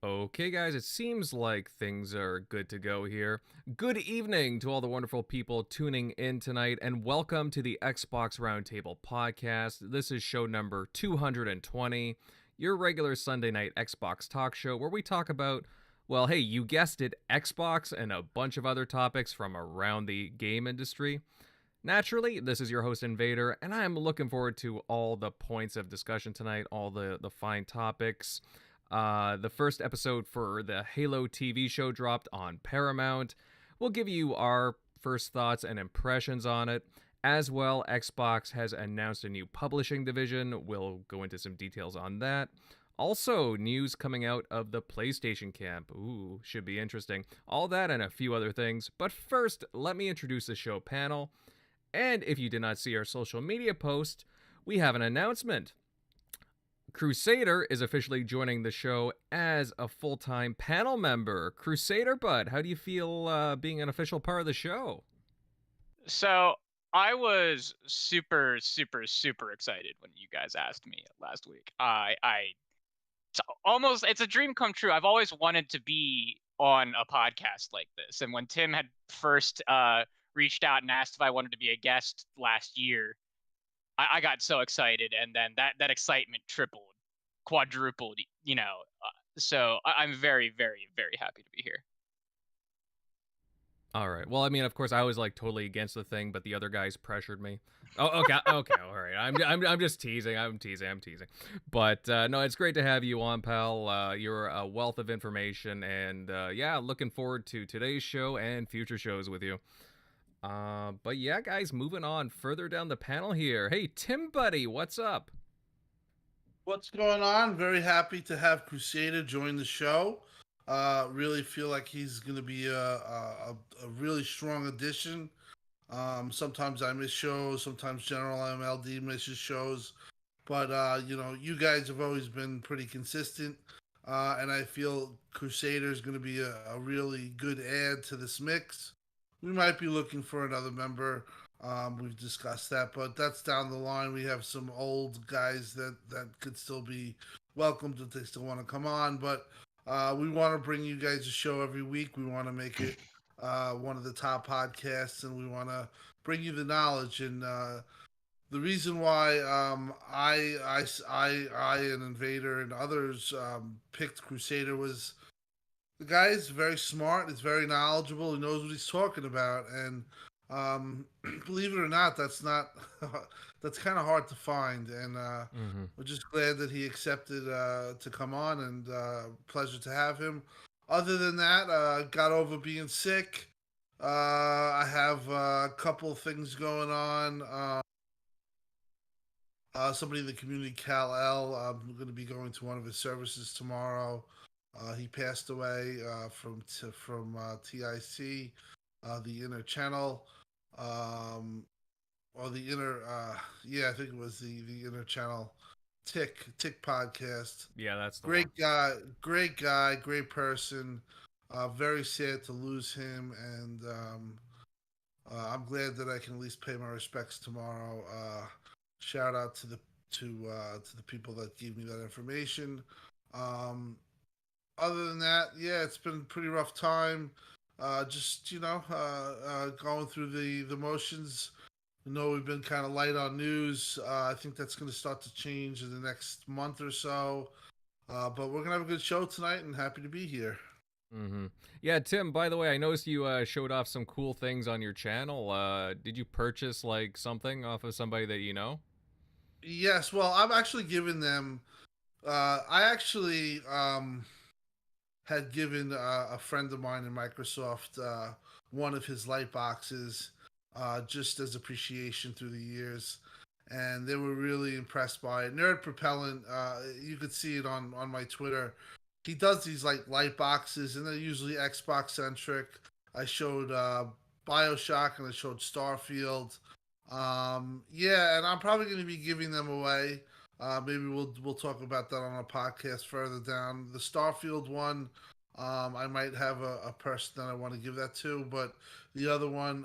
Okay, guys, it seems like things are good to go here. Good evening to all the wonderful people tuning in tonight, and welcome to the Xbox Roundtable Podcast. This is show number 220, your regular Sunday night Xbox talk show where we talk about, well, hey, you guessed it, Xbox and a bunch of other topics from around the game industry. Naturally, this is your host Invader, and I am looking forward to all the points of discussion tonight, all the fine topics. The first episode for the Halo TV show dropped on Paramount. We'll give you our first thoughts and impressions on it. As well, Xbox has announced a new publishing division. We'll go into some details on that. Also, news coming out of the PlayStation camp. Ooh, should be interesting. All that and a few other things. But first, let me introduce the show panel. And if you did not see our social media post, we have an announcement. Crusader is officially joining the show as a full-time panel member. Crusader Bud, how do you feel being an official part of the show? So I was super excited when you guys asked me last week. It's a dream come true. I've always wanted to be on a podcast like this, and when Tim had first reached out and asked if I wanted to be a guest last year, I got so excited, and then that excitement tripled, quadrupled, so I'm very happy to be here. All right. Well, I mean, of course, I was like totally against the thing, but the other guys pressured me. Oh, okay, okay, all right. I'm just teasing. I'm teasing. But no, it's great to have you on, pal. You're a wealth of information, and yeah, looking forward to today's show and future shows with you. But yeah, guys, moving on further down the panel here. Hey, Tim Buddy, what's up? What's going on? Very happy to have Crusader join the show. Really feel like he's going to be a really strong addition. Sometimes I miss shows, sometimes General MLD misses shows, but you guys have always been pretty consistent, and I feel Crusader is going to be a really good add to this mix. We might be looking for another member. We've discussed that, but that's down the line. We have some old guys that could still be welcomed if they still want to come on, but we want to bring you guys a show every week. We want to make it one of the top podcasts, and we want to bring you the knowledge. And the reason why I and Invader and others picked Crusader was the guy is very smart. He's very knowledgeable. He knows what he's talking about, and believe it or not, that's kind of hard to find. And we're just glad that he accepted to come on, and pleasure to have him. Other than that, got over being sick. I have a couple of things going on. Somebody in the community, Cal-El, I'm going to be going to one of his services tomorrow. He passed away from TIC, the inner channel, or the inner, I think it was the inner channel Tick podcast. Yeah, that's the great guy, great person. Very sad to lose him, and I'm glad that I can at least pay my respects tomorrow. Shout out to the people that gave me that information. Other than that, yeah, it's been a pretty rough time. Just going through the motions. I know we've been kind of light on news. I think that's going to start to change in the next month or so. But we're going to have a good show tonight, and happy to be here. Mm-hmm. Yeah, Tim, by the way, I noticed you showed off some cool things on your channel. Did you purchase like something off of somebody that you know? Yes, well, I'm actually giving them. I actually had given a friend of mine in Microsoft one of his light boxes just as appreciation through the years, and they were really impressed by it. Nerd Propellant, you could see it on my Twitter. He does these like light boxes, and they're usually Xbox centric. I showed BioShock and I showed Starfield. Yeah, and I'm probably going to be giving them away. Maybe we'll talk about that on a podcast further down. The Starfield one, I might have a person that I want to give that to, but the other one,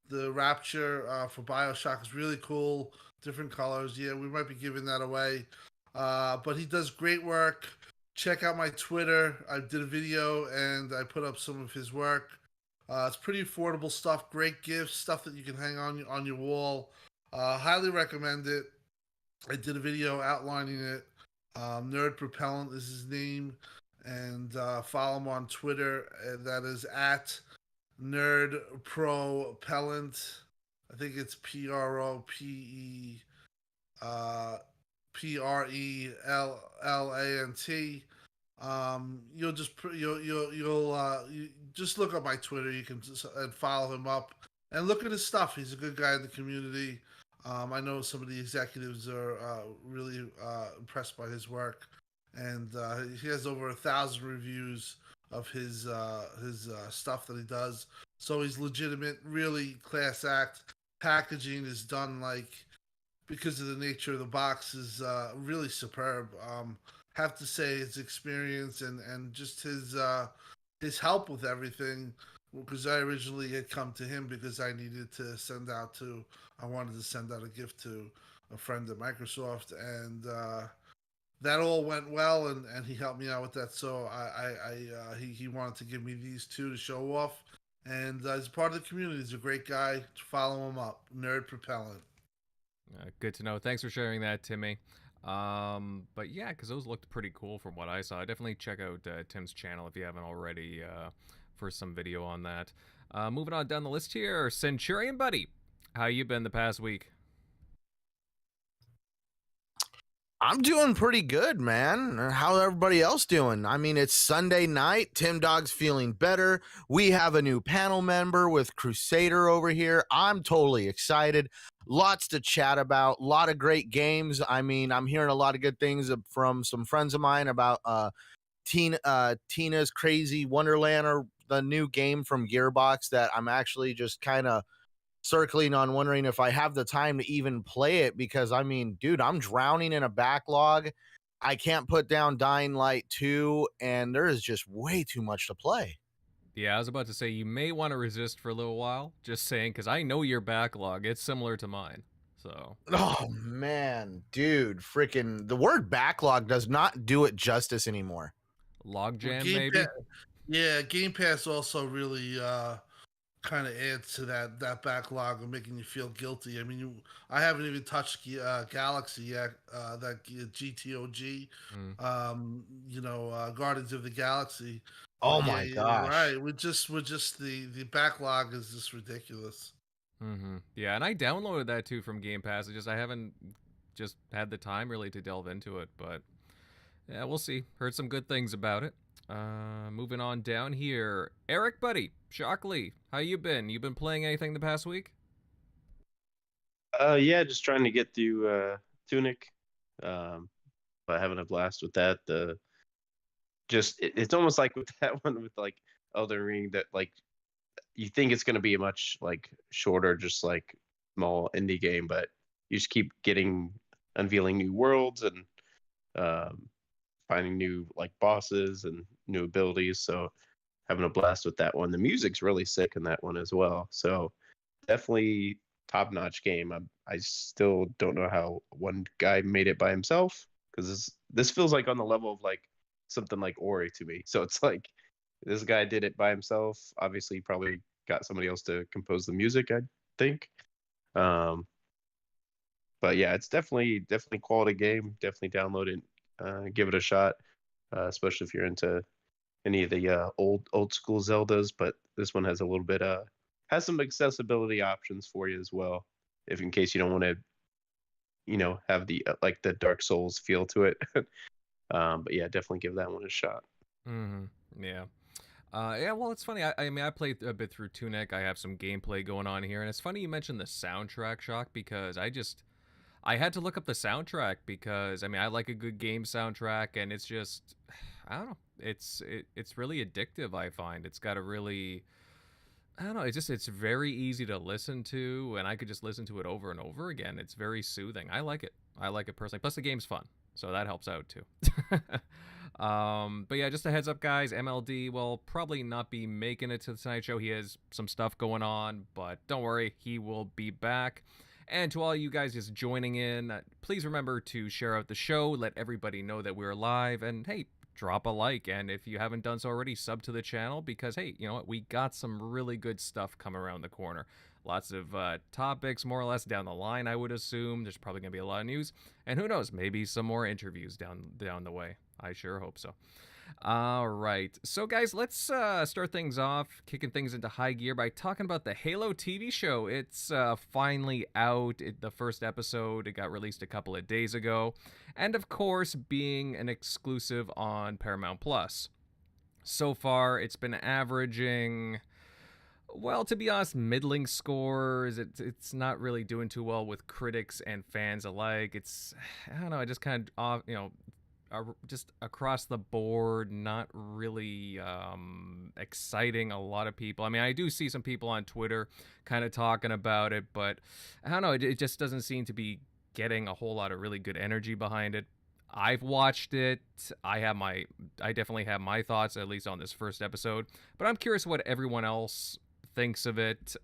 the Rapture for BioShock is really cool. Different colors. Yeah, we might be giving that away. But he does great work. check out my Twitter. I did a video and I put up some of his work. It's pretty affordable stuff, great gifts, stuff that you can hang on your wall. Highly recommend it. I did a video outlining it. Nerd Propellant is his name, and follow him on Twitter. And that is at Nerd Propellant. I think it's PROPE PRELLANT. You'll just you just look up my Twitter. You can just and follow him up and look at his stuff. He's a good guy in the community. I know some of the executives are really impressed by his work, and he has over 1,000 reviews of his stuff that he does. So he's legitimate, really class act. Packaging is done like because of the nature of the box is really superb. Have to say his experience and just his help with everything, because I originally had come to him because I wanted to send out a gift to a friend at Microsoft, and that all went well, and he helped me out with that. So he wanted to give me these two to show off, and as part of the community, he's a great guy. Follow him up, Nerd Propellant. Good to know. Thanks for sharing that, Timmy. But yeah, because those looked pretty cool from what I saw. Definitely check out Tim's channel if you haven't already for some video on that. Moving on down the list here, Centurion Buddy, how you been the past week? I'm doing pretty good, man. How's everybody else doing? I mean, it's Sunday night. Tim Dog's feeling better. We have a new panel member with Crusader over here. I'm totally excited. Lots to chat about. A lot of great games. I mean, I'm hearing a lot of good things from some friends of mine about Tina's Crazy Wonderland, or the new game from Gearbox that I'm actually just kind of circling on, wondering if I have the time to even play it, because I mean, dude, I'm drowning in a backlog. I can't put down Dying Light 2, and there is just way too much to play. Yeah, I was about to say you may want to resist for a little while, just saying, because I know your backlog. It's similar to mine. So. Oh man, dude, freaking the word backlog does not do it justice anymore. Logjam, maybe? Yeah, Game Pass also really kind of adds to that backlog of making you feel guilty. I mean, I haven't even touched Galaxy yet, that GTOG, Guardians of the Galaxy. Oh my gosh! Right, we're just the backlog is just ridiculous. Yeah, and I downloaded that too from Game Pass. I haven't just had the time really to delve into it, but yeah, we'll see. Heard some good things about it. Moving on down here, Eric Buddy, Shockley, how you been? You been playing anything the past week? Yeah, just trying to get through Tunic, but having a blast with that. It's almost like with that one with like Elden Ring, that like you think it's gonna be a much like shorter, just like small indie game, but you just keep unveiling new worlds and finding new like bosses and new abilities. So having a blast with that one. The music's really sick in that one as well. So definitely top-notch game. I still don't know how one guy made it by himself, because this feels like on the level of like something like Ori to me. So it's like this guy did it by himself. Obviously, probably got somebody else to compose the music, I think. But yeah, it's definitely quality game. Definitely download it. Give it a shot, especially if you're into any of the old school Zeldas. But this one has a little bit has some accessibility options for you as well, if in case you don't want to have the like the Dark Souls feel to it. But yeah, definitely give that one a shot. Yeah. Yeah, well, it's funny. I mean, I played a bit through Tunic. I have some gameplay going on here, and it's funny you mentioned the soundtrack, Shock, because I had to look up the soundtrack, because I mean, I like a good game soundtrack, and it's just, I don't know, it's really addictive. I find it's got a really, I don't know, it's very easy to listen to, and I could just listen to it over and over again. It's very soothing. I like it personally. Plus the game's fun, so that helps out too. But yeah, just a heads up, guys, MLD will probably not be making it to the Tonight Show. He has some stuff going on, but don't worry, he will be back. And to all you guys just joining in, please remember to share out the show, let everybody know that we're live, and hey, drop a like, and if you haven't done so already, sub to the channel, because hey, you know what, we got some really good stuff coming around the corner. Lots of topics more or less down the line, I would assume. There's probably gonna be a lot of news, and who knows, maybe some more interviews down the way. I sure hope so. All right, so guys, let's start things off, kicking things into high gear by talking about the Halo TV show. It's finally out. The first episode, it got released a couple of days ago, and of course, being an exclusive on Paramount Plus. So far, it's been averaging, well, to be honest, middling scores. It's not really doing too well with critics and fans alike. It's, I don't know, I just kind of, just across the board, not really exciting a lot of people. I mean, I do see some people on Twitter kind of talking about it, but I don't know, it just doesn't seem to be getting a whole lot of really good energy behind it. I've watched it. I definitely have my thoughts, at least on this first episode, but I'm curious what everyone else thinks of it.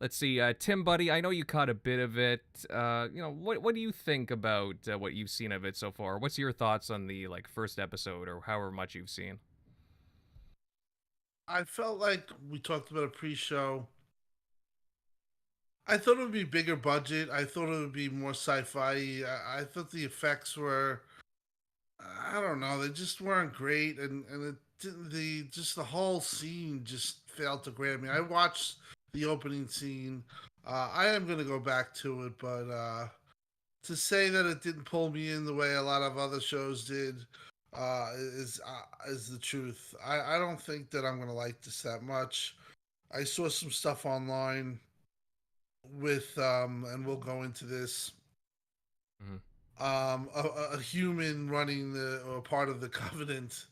Let's see, Tim, buddy, I know you caught a bit of it. What do you think about what you've seen of it so far? What's your thoughts on the first episode, or however much you've seen? I felt like we talked about a pre-show. I thought it would be bigger budget. I thought it would be more sci-fi. I thought the effects were, I don't know, they just weren't great, and the whole scene just failed to grab me. I watched the opening scene. I am going to go back to it, but to say that it didn't pull me in the way a lot of other shows did is the truth. I don't think that I'm going to like this that much. I saw some stuff online with, and we'll go into this, a human running or part of the Covenant,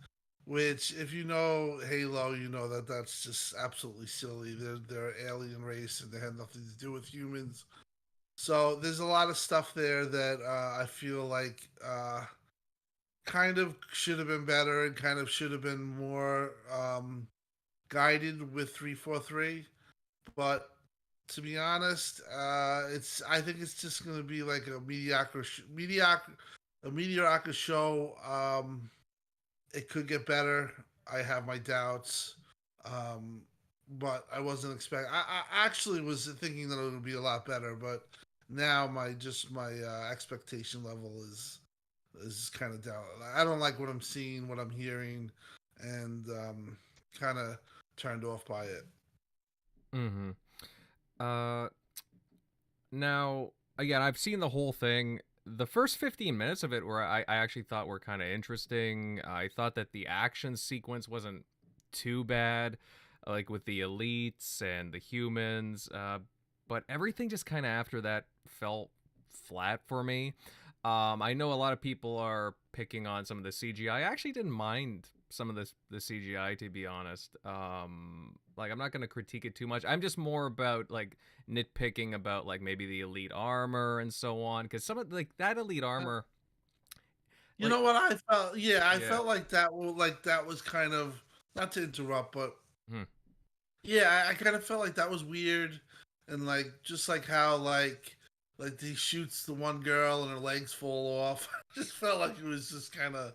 which, if you know Halo, you know that that's just absolutely silly. They're an alien race, and they have nothing to do with humans. So there's a lot of stuff there that I feel like kind of should have been better, and kind of should have been more guided with 343. But to be honest, I think it's just going to be like a mediocre show. It could get better. I have my doubts, but I wasn't expecting. I actually was thinking that it would be a lot better, but now my expectation level is kind of down. I don't like what I'm seeing, what I'm hearing, and kind of turned off by it. Mm-hmm. Now, again, I've seen the whole thing. The first 15 minutes of it were I actually thought were kind of interesting. I thought that the action sequence wasn't too bad, like with the elites and the humans, but everything just kind of after that felt flat for me. I know a lot of people are picking on some of the CGI. I actually didn't mind some of the CGI, to be honest. I'm not gonna critique it too much. I'm just more about nitpicking about maybe the elite armor and so on, because some of that elite armor. You know what I felt? Yeah, I felt like that was kind of, not to interrupt, but yeah, I kind of felt like that was weird, and just how he shoots the one girl and her legs fall off. I just felt like it was just kind of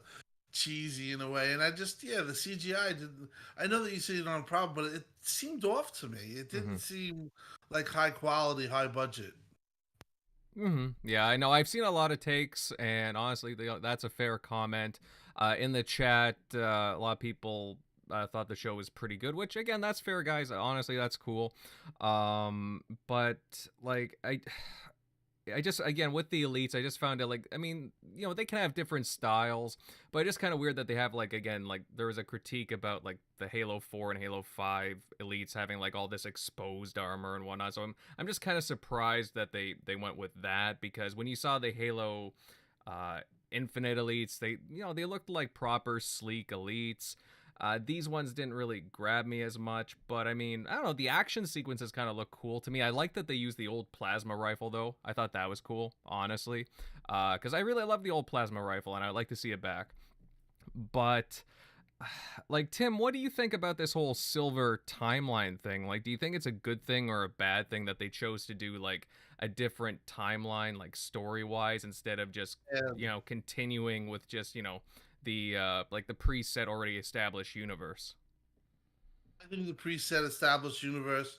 cheesy in a way, and the CGI didn't. I know that you say you don't have a problem, but it seemed off to me. It didn't seem like high quality, high budget. Yeah, I know. I've seen a lot of takes, and honestly, that's a fair comment. In the chat, a lot of people thought the show was pretty good, which again, that's fair, guys. Honestly, that's cool. But I just, again, with the elites, I just found it they can have different styles, but it's just kind of weird that they have there was a critique about the Halo 4 and Halo 5 elites having all this exposed armor and whatnot. So I'm just kind of surprised that they went with that, because when you saw the Halo Infinite elites, they looked like proper sleek elites. These ones didn't really grab me as much, but I mean, I don't know, the action sequences kind of look cool to me. I like that they used the old plasma rifle, though. I thought that was cool, honestly, because I really love the old plasma rifle, and I'd like to see it back. But, Tim, what do you think about this whole silver timeline thing? Do you think it's a good thing or a bad thing that they chose to do, a different timeline, story-wise, instead of just, continuing with just, the preset already established universe? I think the preset established universe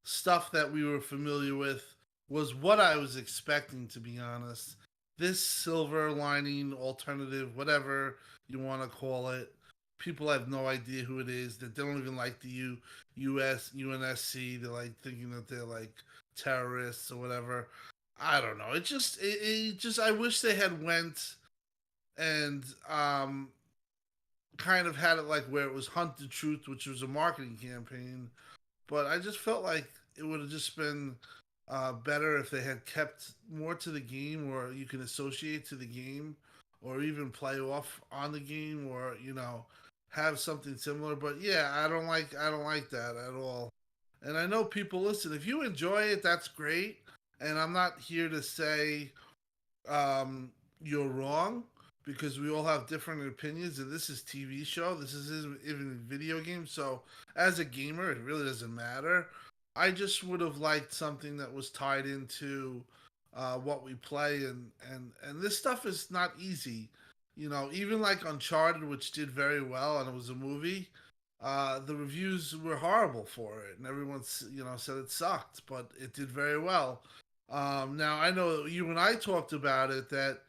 stuff that we were familiar with was what I was expecting, to be honest. This silver lining alternative, whatever you want to call it, people have no idea who it is. That they don't even like the UNSC. They're like thinking that they're like terrorists or whatever. I don't know. It just I wish they had went and kind of had it like where it was Hunt the Truth, which was a marketing campaign. But I just felt like it would have just been better if they had kept more to the game, or you can associate to the game, or even play off on the game, or have something similar. But yeah, I don't like that at all. And I know people listen. If you enjoy it, that's great. And I'm not here to say you're wrong, because we all have different opinions, and this is TV show. This is even video game. So as a gamer, it really doesn't matter. I just would have liked something that was tied into what we play, and this stuff is not easy. Even like Uncharted, which did very well, and it was a movie. The reviews were horrible for it, and everyone said it sucked, but it did very well. Now I know you and I talked about it, that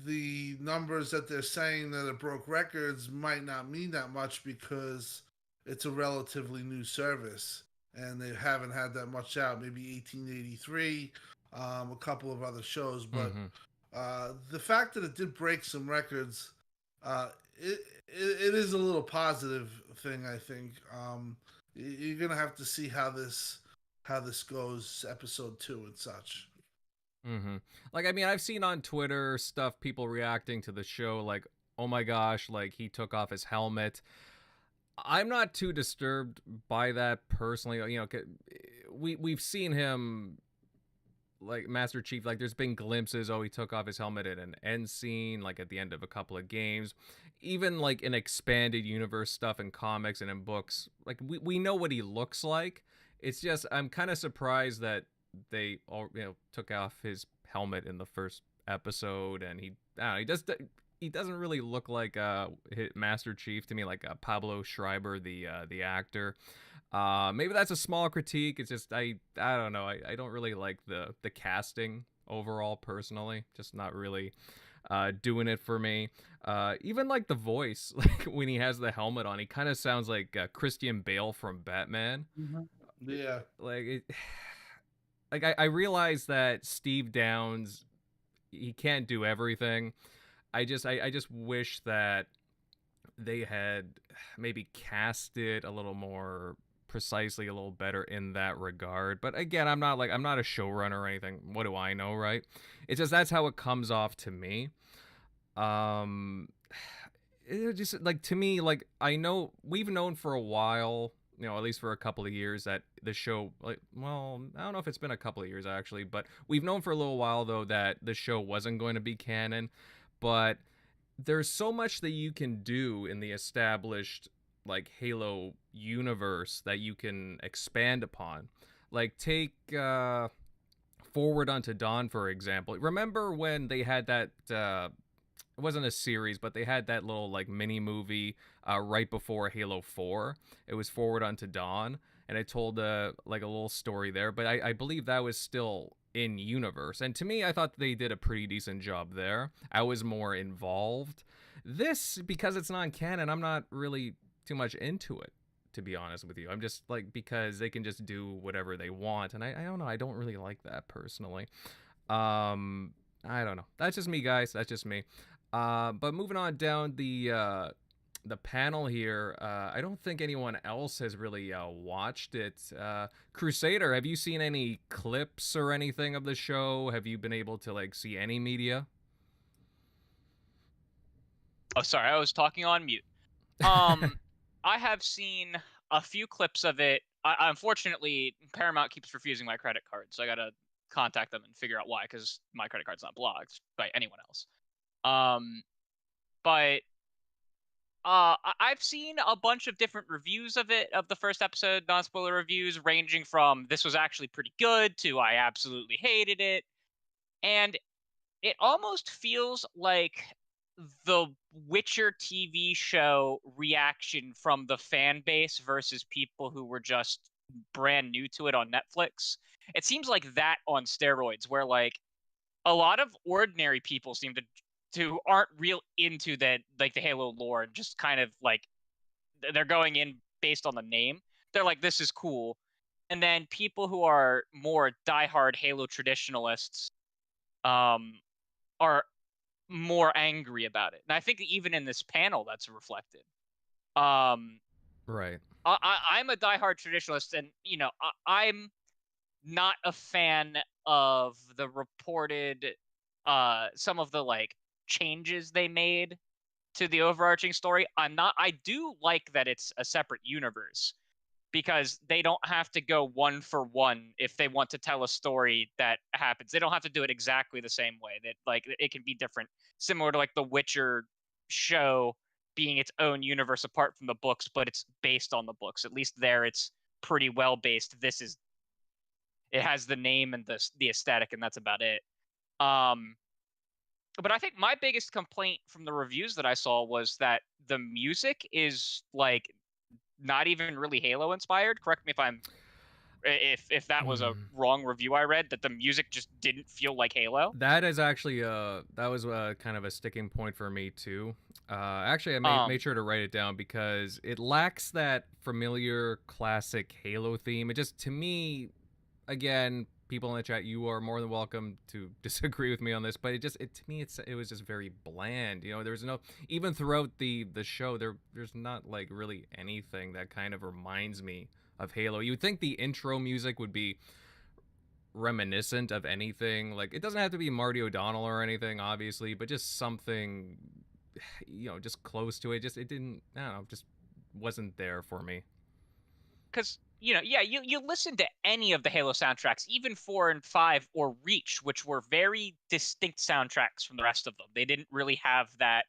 the numbers that they're saying that it broke records might not mean that much, because it's a relatively new service and they haven't had that much out. Maybe 1883, a couple of other shows, but the fact that it did break some records, it is a little positive thing, I think. You're gonna have to see how this goes, episode 2 and such. Like, I mean, I've seen on Twitter stuff, people reacting to the show like, oh my gosh, like he took off his helmet. I'm not too disturbed by that personally. We've seen him, like Master Chief, like there's been glimpses, he took off his helmet in an end scene, like at the end of a couple of games. Even like in expanded universe stuff in comics and in books, like we know what he looks like. It's just I'm kind of surprised that they all took off his helmet in the first episode, and he doesn't really look like Master Chief to me, like Pablo Schreiber, the actor. Maybe that's a small critique. It's just I don't know. I don't really like the casting overall personally. Just not really doing it for me. Even like the voice, like when he has the helmet on, he kind of sounds like Christian Bale from Batman. Yeah. Like I realize that Steve Downes, he can't do everything. I just wish that they had maybe cast it a little more precisely, a little better in that regard. But again, I'm not a showrunner or anything. What do I know, right? It's just that's how it comes off to me. It just like, to me, like, I know we've known for a while, at least for a couple of years, that the show, like, well, I don't know if it's been a couple of years actually, but we've known for a little while though that the show wasn't going to be canon. But there's so much that you can do in the established like Halo universe that you can expand upon. Like take Forward Unto Dawn, for example. Remember when they had that it wasn't a series, but they had that little like mini movie right before Halo 4. It was Forward Unto Dawn, and it told like a little story there. But I believe that was still in universe, and to me, I thought they did a pretty decent job there. I was more involved. This, because it's non-canon, I'm not really too much into it, to be honest with you. I'm just like, because they can just do whatever they want, and I don't know. I don't really like that personally. I don't know. That's just me, guys. That's just me. But moving on down the panel here, I don't think anyone else has really watched it. Crusader, have you seen any clips or anything of the show? Have you been able to like see any media? Oh, sorry, I was talking on mute. I have seen a few clips of it. Unfortunately, Paramount keeps refusing my credit card, so I gotta contact them and figure out why, because my credit card's not blocked by anyone else. But I've seen a bunch of different reviews of it, of the first episode, non-spoiler reviews, ranging from this was actually pretty good to I absolutely hated it. And it almost feels like the Witcher TV show reaction from the fan base versus people who were just brand new to it on Netflix. It seems like that on steroids, where like a lot of ordinary people seem to aren't real into that, like the Halo lore, and just kind of like they're going in based on the name. They're like, this is cool. And then people who are more diehard Halo traditionalists are more angry about it. And I think even in this panel that's reflected. Right. I'm a diehard traditionalist, and I'm not a fan of the reported some of the like changes they made to the overarching story. I do like that it's a separate universe, because they don't have to go one for one if they want to tell a story that happens. They don't have to do it exactly the same way. That like it can be different, similar to like the Witcher show being its own universe apart from the books, but it's based on the books. At least there it's pretty well based. It has the name and the aesthetic, and that's about it. But I think my biggest complaint from the reviews that I saw was that the music is like not even really Halo inspired. Correct me if that was a wrong review I read, that the music just didn't feel like Halo. That is actually that was kind of a sticking point for me too. Actually, I made sure to write it down because it lacks that familiar classic Halo theme. It just, to me, again, people in the chat, you are more than welcome to disagree with me on this, but to me it was just very bland. There's no, even throughout the show, there's not like really anything that kind of reminds me of Halo. You would think the intro music would be reminiscent of anything. Like, it doesn't have to be Marty O'Donnell or anything, obviously, but just something, just close to it. It didn't, I don't know, just wasn't there for me. Because you listen to any of the Halo soundtracks, even 4 and 5 or Reach, which were very distinct soundtracks from the rest of them. They didn't really have that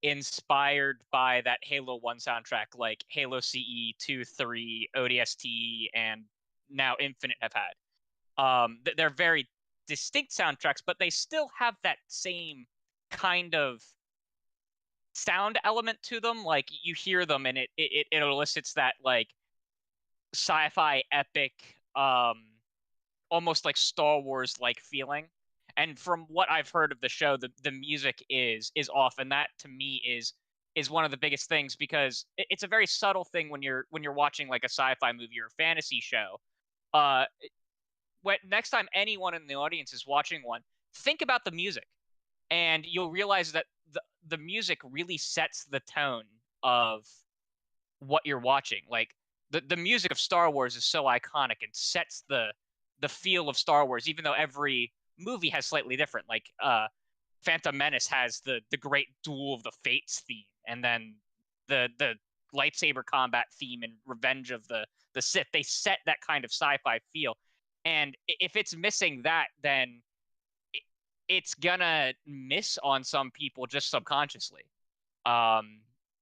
inspired by that Halo 1 soundtrack like Halo CE 2, 3, ODST, and now Infinite have had. They're very distinct soundtracks, but they still have that same kind of sound element to them. Like, you hear them and it elicits that like sci-fi epic, almost like Star Wars like feeling. And from what I've heard of the show, the music is off, and that to me is one of the biggest things, because it's a very subtle thing when you're watching like a sci-fi movie or a fantasy show. When next time anyone in the audience is watching one, think about the music, and you'll realize that the music really sets the tone of what you're watching. Like, the music of Star Wars is so iconic and sets the feel of Star Wars, even though every movie has slightly different. Like, Phantom Menace has the great Duel of the Fates theme, and then the lightsaber combat theme in Revenge of the Sith. They set that kind of sci-fi feel, and if it's missing that, then it's gonna miss on some people just subconsciously.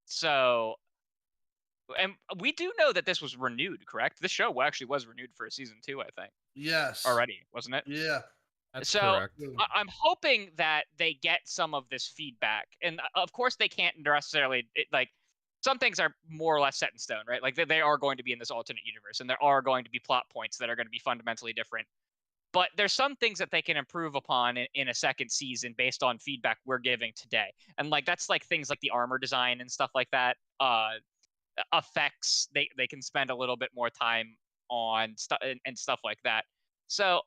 So. And we do know that this was renewed, correct? This show actually was renewed for a season 2, I think. Yes. Already, wasn't it? Yeah. That's so correct. I'm hoping that they get some of this feedback. And of course they can't necessarily, like, some things are more or less set in stone, right? Like, they are going to be in this alternate universe, and there are going to be plot points that are going to be fundamentally different. But there's some things that they can improve upon in a second season based on feedback we're giving today. And like, that's like things like the armor design and stuff like that. Effects, they can spend a little bit more time on stuff and stuff like that. So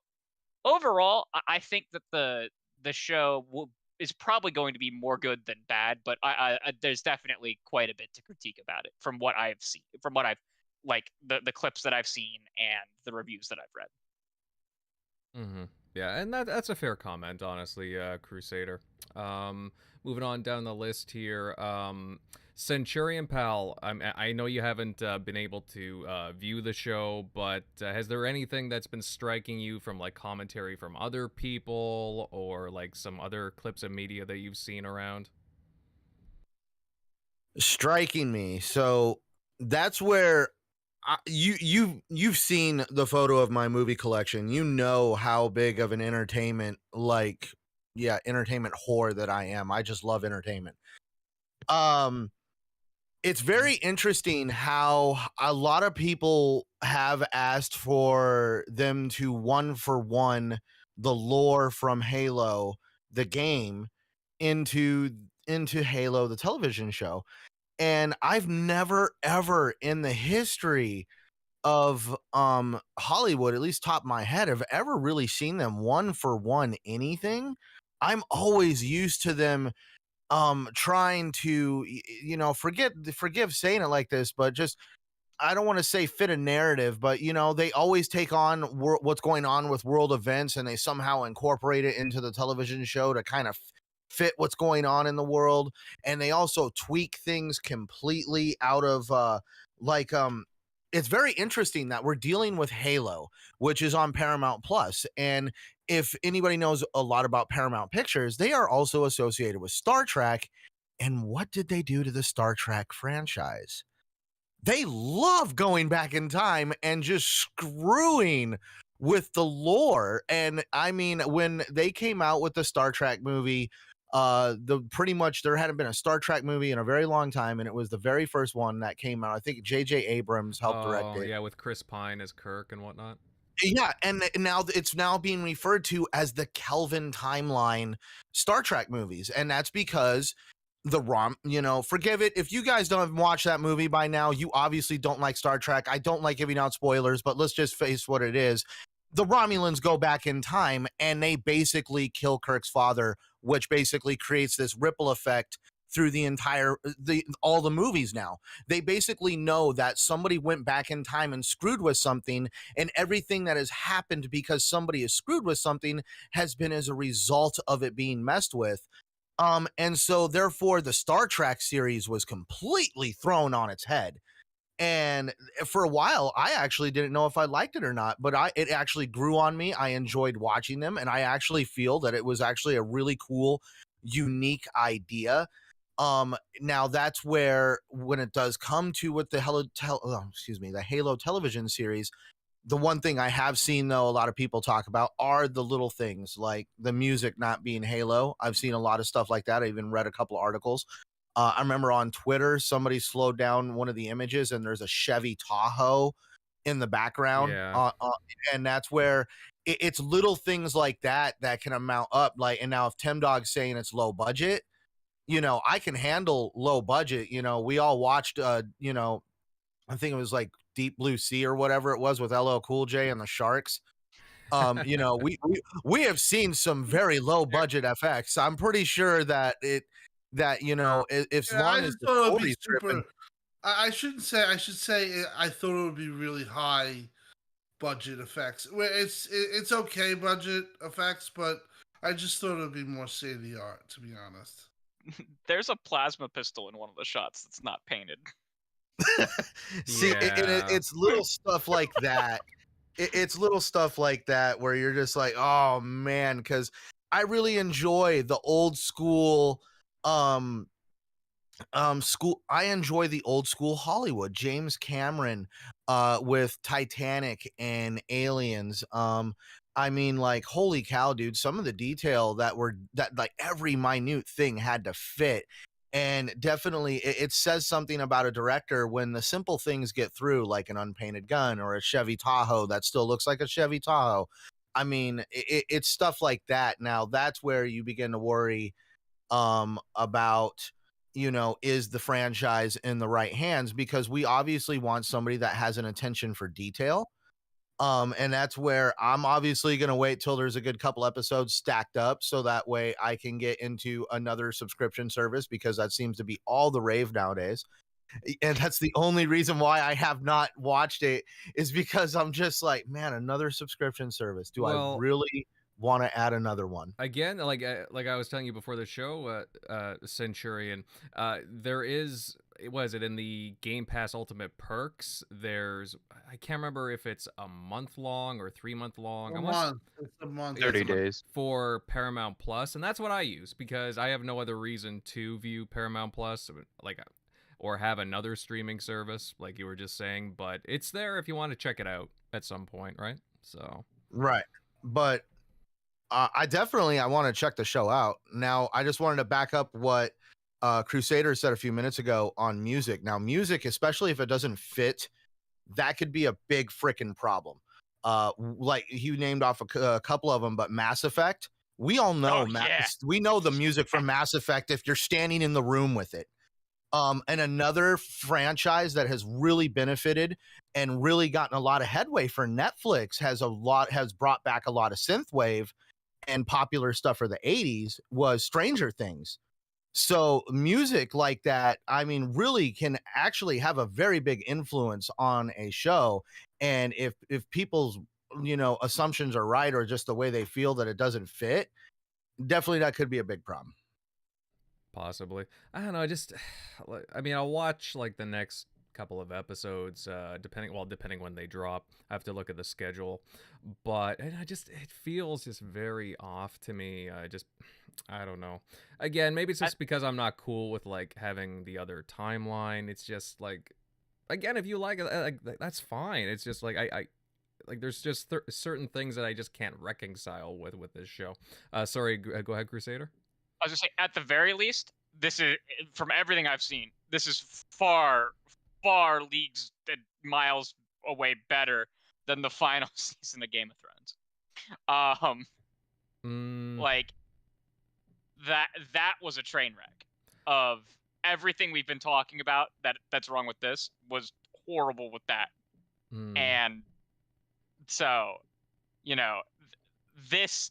overall, I think that the show is probably going to be more good than bad, but I there's definitely quite a bit to critique about it from what I've seen, from what I've like the clips that I've seen and the reviews that I've read. Mm-hmm. Yeah, and that's a fair comment, honestly, Crusader. Moving on down the list here, Centurion Pal, I know you haven't been able to view the show, but has there anything that's been striking you from like commentary from other people or like some other clips of media that you've seen around? Striking me. So that's where you've seen the photo of my movie collection. You know how big of an entertainment like entertainment whore that I am. I just love entertainment. It's very interesting how a lot of people have asked for them to one for one the lore from Halo, the game, into Halo, the television show. And I've never ever in the history of Hollywood, at least top of my head, have ever really seen them one for one anything. I'm always used to them trying to forgive saying it like this, but just I don't want to say fit a narrative, but they always take on what's going on with world events and they somehow incorporate it into the television show to kind of fit what's going on in the world. And they also tweak things completely out of it's very interesting that we're dealing with Halo, which is on Paramount Plus. And if anybody knows a lot about Paramount Pictures, they are also associated with Star Trek. And what did they do to the Star Trek franchise? They love going back in time and just screwing with the lore. And I mean, when they came out with the Star Trek movie, there hadn't been a Star Trek movie in a very long time, and it was the very first one that came out. I think J.J. Abrams helped direct it. Yeah, with Chris Pine as Kirk and whatnot. Yeah, and now it's now being referred to as the Kelvin timeline Star Trek movies, and that's because forgive it if you guys don't watch that movie by now. You obviously don't like Star Trek. I don't like giving out spoilers, but let's just face what it is. The Romulans go back in time and they basically kill Kirk's father, which basically creates this ripple effect through all the movies. Now they basically know that somebody went back in time and screwed with something, and everything that has happened because somebody is screwed with something has been as a result of it being messed with. And so therefore the Star Trek series was completely thrown on its head. And for a while, I actually didn't know if I liked it or not, but it actually grew on me. I enjoyed watching them, and I actually feel that it was actually a really cool, unique idea. Now that's where, when it does come to with the Halo television series, the one thing I have seen, though, a lot of people talk about are the little things like the music not being Halo. I've seen a lot of stuff like that. I even read a couple articles. I remember on Twitter, somebody slowed down one of the images and there's a Chevy Tahoe in the background. Yeah. And that's where it's little things like that can amount up. Like, and now if Tim Dog's saying it's low budget, I can handle low budget. We all watched, I think it was like Deep Blue Sea or whatever it was with LL Cool J and the Sharks. We have seen some very low budget effects. I'm pretty sure that as long as the story's tripping. I should say I thought it would be really high budget effects. Where it's okay budget effects, but I just thought it would be more state of the art, to be honest. There's a plasma pistol in one of the shots that's not painted. See, it's little stuff like that. It's little stuff like that where you're just like, oh man, because I really enjoy the old school I enjoy the old school Hollywood. James Cameron with Titanic and Aliens. I mean, like, holy cow, dude, some of the detail that like every minute thing had to fit. And definitely it says something about a director when the simple things get through, like an unpainted gun or a Chevy Tahoe that still looks like a Chevy Tahoe. I mean, it's stuff like that. Now that's where you begin to worry about, is the franchise in the right hands? Because we obviously want somebody that has an attention for detail. And that's where I'm obviously going to wait till there's a good couple episodes stacked up so that way I can get into another subscription service, because that seems to be all the rave nowadays. And that's the only reason why I have not watched it, is because I'm just like, man, another subscription service. I really want to add another one? Again, like I was telling you before the show, Centurion, there is, was it in the Game Pass Ultimate Perks? I can't remember if it's a month long or 3 month long. It's a month. 30 days for Paramount Plus, and that's what I use because I have no other reason to view Paramount Plus, or have another streaming service, like you were just saying. But it's there if you want to check it out at some point, right? So right, but I want to check the show out. Now, I just wanted to back up what Crusader said a few minutes ago on music. Now, music, especially if it doesn't fit, that could be a big freaking problem. Like you named off a couple of them, but Mass Effect, we all know we know the music from Mass Effect if you're standing in the room with it. And another franchise that has really benefited and really gotten a lot of headway for Netflix has brought back a lot of synthwave and popular stuff for the 80s was Stranger Things. So music like that, I mean, really can actually have a very big influence on a show. And if people's, assumptions are right, or just the way they feel that it doesn't fit, definitely that could be a big problem. Possibly. I don't know. I'll watch like the next couple of episodes, depending when they drop. I have to look at the schedule, but it feels just very off to me. I don't know. Again, maybe it's just because I'm not cool with like having the other timeline. It's just like, again, if you like it, that's fine. It's just like I like there's just certain things that I just can't reconcile with this show. Sorry, go ahead, Crusader. I was just saying, at the very least, this is, from everything I've seen, this is far, far leagues and miles away better than the final season of Game of Thrones. Like that was a train wreck of everything we've been talking about that's wrong with this was horrible with that. And so, this,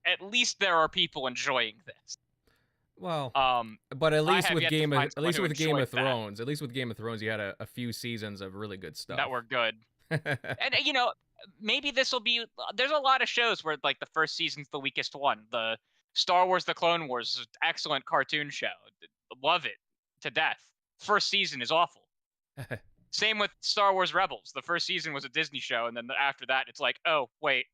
at least there are people enjoying this. Well, but at least with Game of Thrones, you had a few seasons of really good stuff that were good. And maybe this will be. There's a lot of shows where like the first season's the weakest one. The Star Wars: The Clone Wars is an excellent cartoon show. Love it to death. First season is awful. Same with Star Wars Rebels. The first season was a Disney show, and then after that, it's like, oh wait,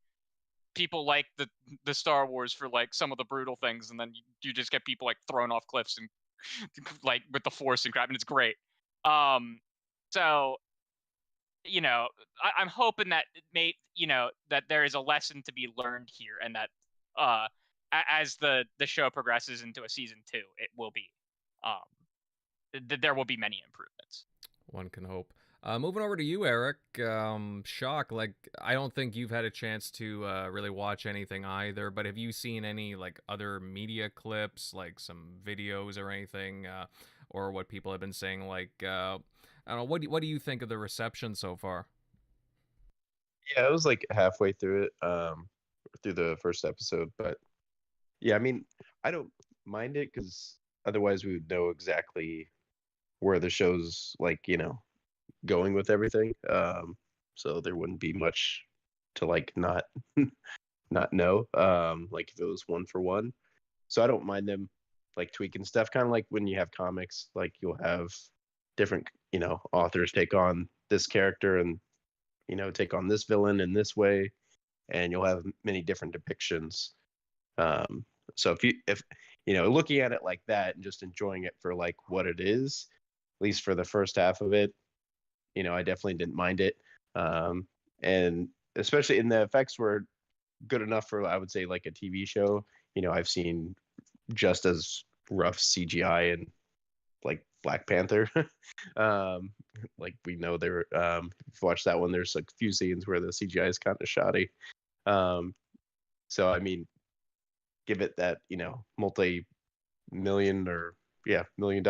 people like the Star Wars for like some of the brutal things, and then you just get people like thrown off cliffs and like with the Force and crap, and it's great. So I'm hoping that that there is a lesson to be learned here, and that as the show progresses into a season 2, it will be there will be many improvements. One can hope. Moving over to you, Eric. Shock, like, I don't think you've had a chance to really watch anything either, but have you seen any, like, other media clips, like some videos or anything, or what people have been saying? Like, I don't know, what do you think of the reception so far? Yeah, I was, like, halfway through it, through the first episode, but, yeah, I mean, I don't mind it, because otherwise we would know exactly where the show's, like, going with everything, so there wouldn't be much to like not know, like if it was one for one. So I don't mind them like tweaking stuff, kind of like when you have comics, like you'll have different authors take on this character and take on this villain in this way, and you'll have many different depictions. So if looking at it like that and just enjoying it for like what it is, at least for the first half of it, I definitely didn't mind it. And especially in the effects were good enough for, I would say, like a TV show. I've seen just as rough CGI in like Black Panther. Like we know there, if you watch that one, there's like a few scenes where the CGI is kind of shoddy. So, I mean, give it that, multi-million or $1 million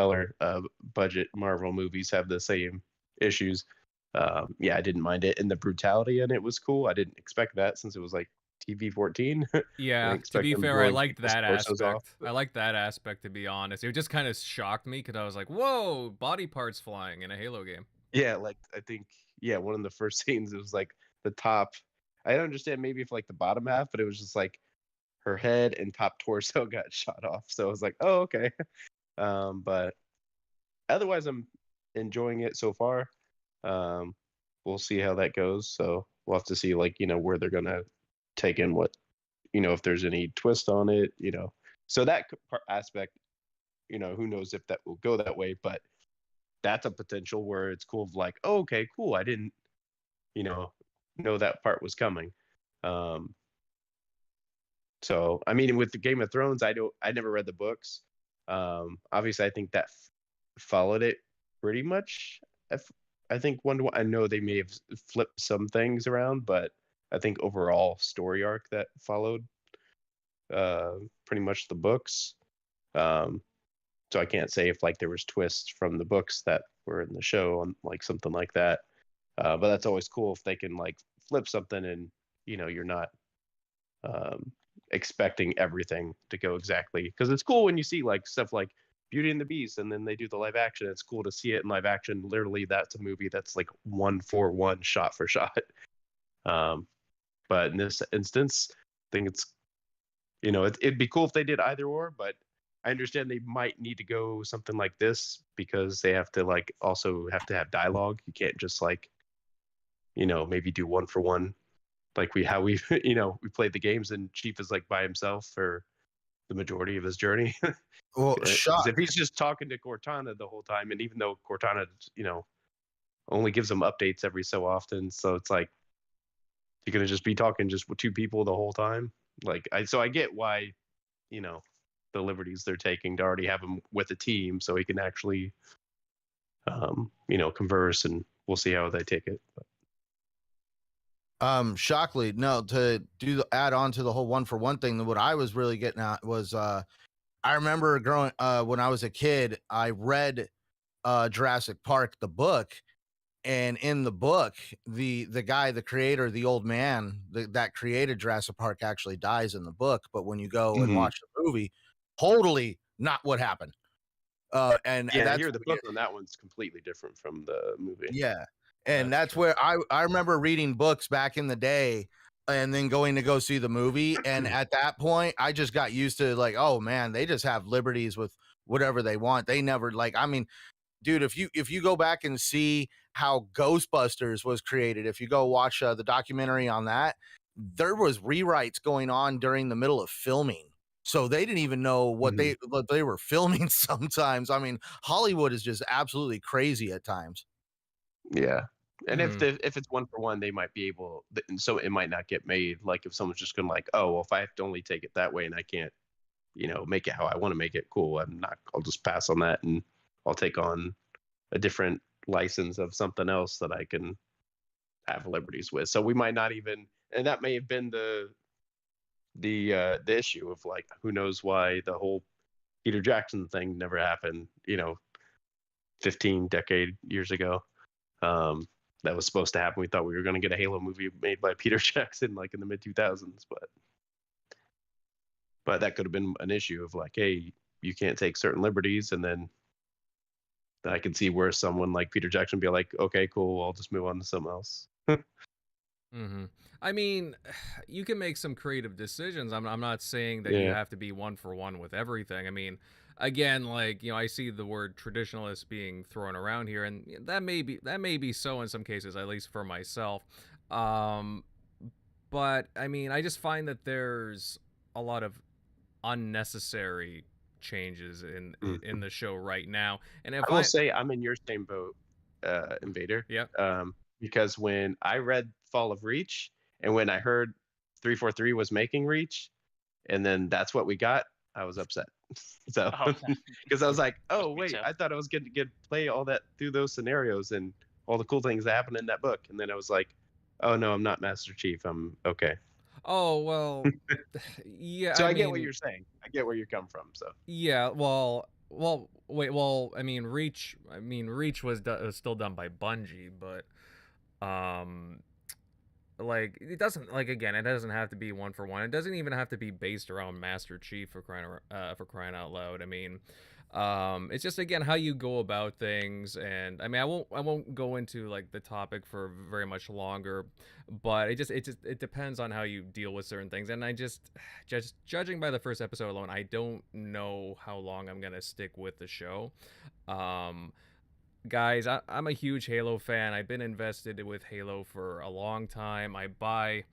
budget Marvel movies have the same issues. I didn't mind it, and the brutality in it was cool. I didn't expect that since it was like TV-14. Yeah, to be fair, I liked that aspect. I liked that aspect, to be honest. It just kind of shocked me because I was like, whoa, body parts flying in a Halo game. Yeah, like I think one of the first scenes, it was like the top. I don't understand maybe if like the bottom half, but it was just like her head and top torso got shot off. So I was like, oh, okay. But otherwise, I'm enjoying it so far. We'll see how that goes. So we'll have to see, like, where they're gonna take in what, if there's any twist on it, So that aspect, who knows if that will go that way, but that's a potential where it's cool. Of like, oh, okay, cool. I didn't, know that part was coming. So I mean, with the Game of Thrones, I never read the books. Obviously, I think that followed it pretty much. I think one to one. I know they may have flipped some things around, but I think overall story arc that followed pretty much the books. So I can't say if like there was twists from the books that were in the show on like something like that. But that's always cool if they can like flip something and you're not expecting everything to go exactly, because it's cool when you see like stuff like Beauty and the Beast and then they do the live action. It's cool to see it in live action. Literally, that's a movie that's like 1-for-1 shot for shot. But in this instance, I think it's it'd be cool if they did either or, but I understand they might need to go something like this because they have to like also have to have dialogue. You can't just like maybe do 1-for-1 like we played the games and Chief is like by himself for the majority of his journey. Well, 'Cause if he's just talking to Cortana the whole time, and even though Cortana only gives him updates every so often, so it's like you're gonna just be talking just with two people the whole time. Like I get why the liberties they're taking to already have him with a team so he can actually converse, and we'll see how they take it. Shockley, no, to add on to the whole 1-for-1 thing, what I was really getting at was I remember growing when I was a kid, I read Jurassic Park, the book, and in the book, the guy, the creator, the old man that created Jurassic Park actually dies in the book, but when you go and watch the movie, totally not what happened. And I hear the book on that one's completely different from the movie. Yeah. And that's where I remember reading books back in the day and then going to go see the movie. And at that point, I just got used to like, oh man, they just have liberties with whatever they want. They never dude, if you go back and see how Ghostbusters was created, if you go watch the documentary on that, there was rewrites going on during the middle of filming. So they didn't even know what they were filming sometimes. I mean, Hollywood is just absolutely crazy at times. Yeah. And if it's 1-for-1, they might be able, so it might not get made. Like if someone's just gonna like, oh, well, if I have to only take it that way and I can't, make it how I want to make it, cool. I'll just pass on that and I'll take on a different license of something else that I can have liberties with. So we might not even, and that may have been the issue of like, who knows why the whole Peter Jackson thing never happened, 15 years ago. That was supposed to happen. We thought we were going to get a Halo movie made by Peter Jackson like in the mid 2000s, but that could have been an issue of like, hey, you can't take certain liberties, and then I can see where someone like Peter Jackson would be like, okay, cool, I'll just move on to something else. I mean, you can make some creative decisions. I'm not saying that you have to be 1-for-1 with everything. I mean, again, like, I see the word traditionalist being thrown around here, and that may be so in some cases, at least for myself. But I mean, I just find that there's a lot of unnecessary changes in the show right now. And if I will say I'm in your same boat, Invader. Yeah. Because when I read Fall of Reach and when I heard 343 was making Reach, and then that's what we got, I was upset. So because I was like, oh wait, I thought I was going to get play all that through those scenarios and all the cool things that happened in that book, and then I was like, oh no, I'm not Master Chief. I'm okay. Oh well, yeah. So I get what you're saying. I get where you come from. So yeah, well, wait, well, I mean, Reach was still done by Bungie, but like it doesn't, like, again, it doesn't have to be 1-for-1. It doesn't even have to be based around Master Chief for crying out loud. I mean, it's just, again, how you go about things. And I mean, I won't go into like the topic for very much longer, but it depends on how you deal with certain things. And I just judging by the first episode alone, I don't know how long I'm gonna stick with the show. Guys, I'm a huge Halo fan. I've been invested with Halo for a long time. I buy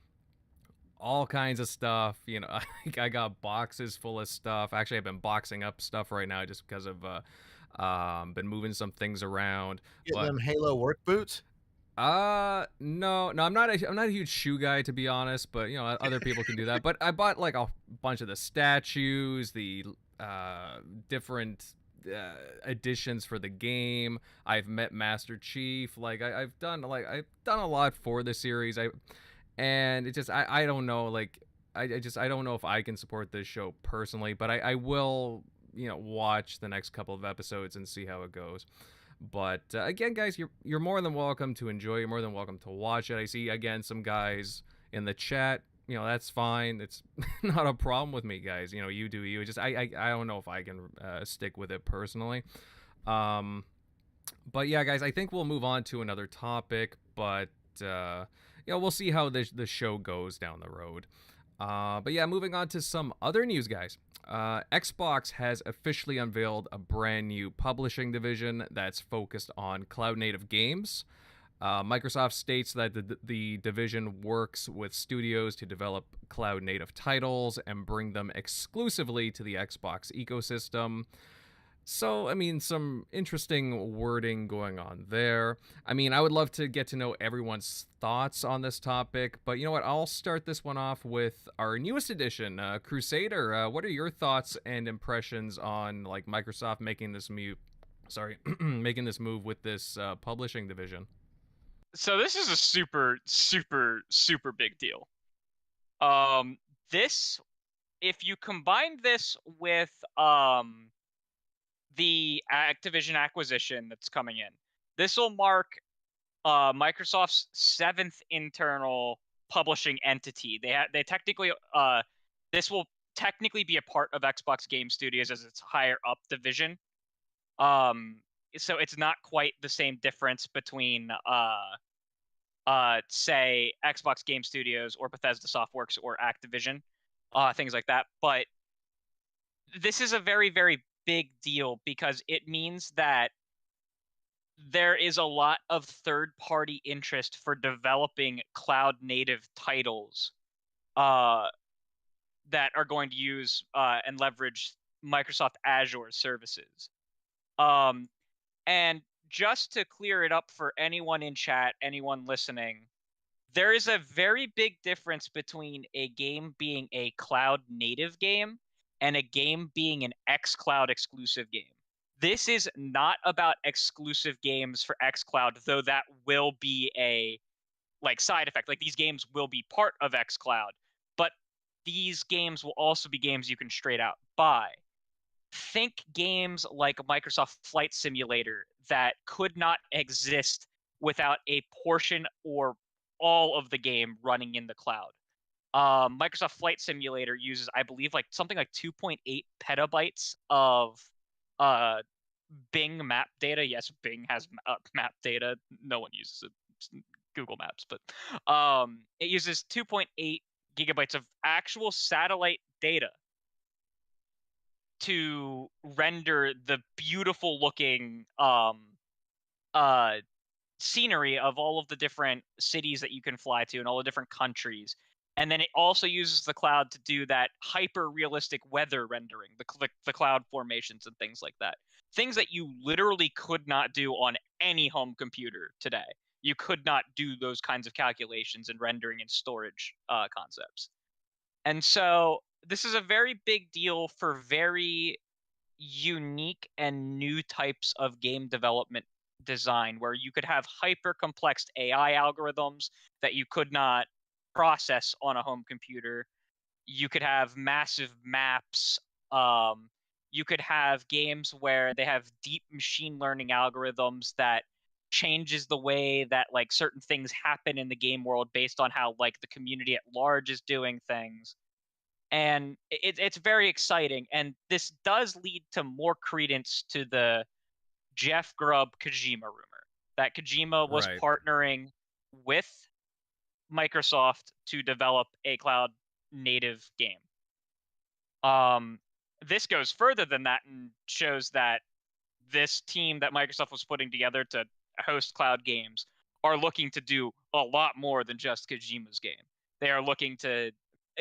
all kinds of stuff. I got boxes full of stuff. Actually, I've been boxing up stuff right now just because of been moving some things around. Get them Halo work boots? No, I'm not a huge shoe guy, to be honest, but you know, other people can do that. But I bought like a bunch of the statues, the different editions for the game. I've met Master Chief. Like I've done a lot for the series. And it just I don't know, like I don't know if I can support this show personally, but I will, you know, watch the next couple of episodes and see how it goes. But again, guys, you're more than welcome to enjoy. You're more than welcome to watch it. I see again some guys in the chat. You know, that's fine. It's not a problem with me, guys. You know, you do you. Just I don't know if I can stick with it personally. But yeah, guys, I think we'll move on to another topic. But you know, we'll see how the show goes down the road. But yeah, moving on to some other news, guys. Xbox has officially unveiled a brand new publishing division that's focused on cloud native games. Microsoft states that the division works with studios to develop cloud native titles and bring them exclusively to the Xbox ecosystem. So, I mean, some interesting wording going on there. I mean, I would love to get to know everyone's thoughts on this topic, but you know what? I'll start this one off with our newest edition, Crusader. What are your thoughts and impressions on like Microsoft making this move? Sorry, making this move with this publishing division. So this is a super, super, super big deal. This, if you combine this with the Activision acquisition that's coming in, this will mark Microsoft's 7th internal publishing entity. They technically this will technically be a part of Xbox Game Studios as its higher up division. So it's not quite the same difference between say Xbox Game Studios or Bethesda Softworks or Activision, things like that. But this is a very, very big deal because it means that there is a lot of third-party interest for developing cloud-native titles that are going to use and leverage Microsoft Azure services. And just to clear it up for anyone in chat, anyone listening, there is a very big difference between a game being a cloud-native game and a game being an xCloud exclusive game. This is not about exclusive games for xCloud, though that will be a like side effect. Like these games will be part of xCloud, but these games will also be games you can straight out buy. Think games like Microsoft Flight Simulator that could not exist without a portion or all of the game running in the cloud. Microsoft Flight Simulator uses, I believe, like something like 2.8 petabytes of Bing map data. Yes, Bing has map data. No one uses it. It's Google Maps, but it uses 2.8 gigabytes of actual satellite data to render the beautiful looking scenery of all of the different cities that you can fly to and all the different countries. And then it also uses the cloud to do that hyper realistic weather rendering, the cloud formations and things like that. Things that you literally could not do on any home computer today. You could not do those kinds of calculations and rendering and storage concepts. And so this is a very big deal for very unique and new types of game development design, where you could have hyper complex AI algorithms that you could not process on a home computer. You could have massive maps. You could have games where they have deep machine learning algorithms that changes the way that like certain things happen in the game world based on how like the community at large is doing things. And it's very exciting. And this does lead to more credence to the Jeff Grubb Kojima rumor that Kojima was Right. partnering with Microsoft to develop a cloud native game. This goes further than that and shows that this team that Microsoft was putting together to host cloud games are looking to do a lot more than just Kojima's game. They are looking to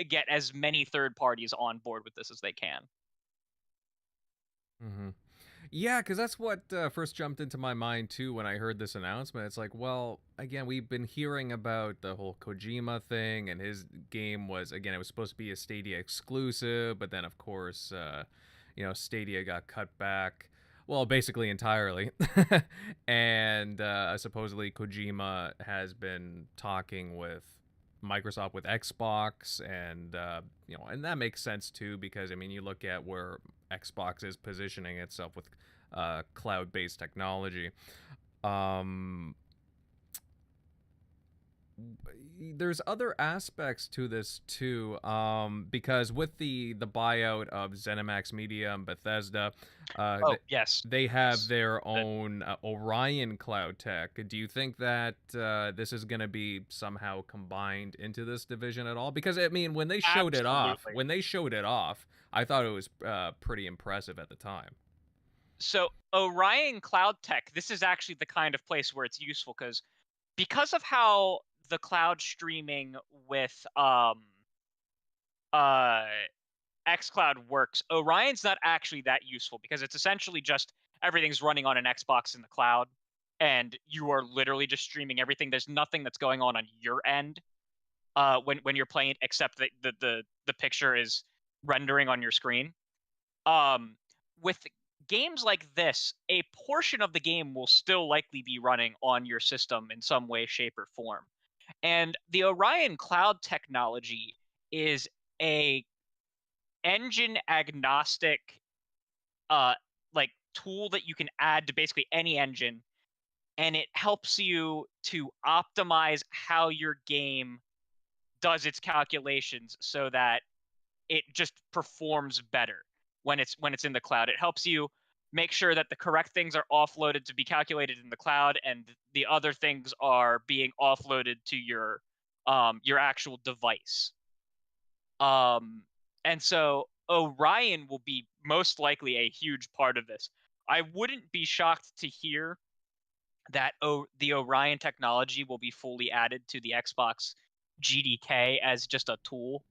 get as many third parties on board with this as they can. Mm-hmm. Yeah, because that's what first jumped into my mind too when I heard this announcement. It's like, well, again, we've been hearing about the whole Kojima thing, and his game was, again, it was supposed to be a Stadia exclusive, but then of course, Stadia got cut back. Well, basically entirely. And supposedly Kojima has been talking with Microsoft with Xbox, and and that makes sense too, because I mean, you look at where Xbox is positioning itself with cloud-based technology. Um, there's other aspects to this too, because with the buyout of ZeniMax Media and Bethesda, Yes, they have yes. their own Orion cloud tech. Do you think that this is going to be somehow combined into this division at all? Because I mean, when they showed it off, I thought it was pretty impressive at the time. So Orion Cloud Tech, this is actually the kind of place where it's useful because of how the cloud streaming with xCloud works. Orion's not actually that useful because it's essentially just everything's running on an Xbox in the cloud, and you are literally just streaming everything. There's nothing that's going on your end when you're playing it, except that the picture is rendering on your screen. With games like this, a portion of the game will still likely be running on your system in some way, shape, or form. And the Orion Cloud technology is a engine agnostic like tool that you can add to basically any engine, and it helps you to optimize how your game does its calculations so that it just performs better when it's in the cloud. It helps you make sure that the correct things are offloaded to be calculated in the cloud, and the other things are being offloaded to your actual device. And so Orion will be most likely a huge part of this. I wouldn't be shocked to hear that the Orion technology will be fully added to the Xbox GDK as just a tool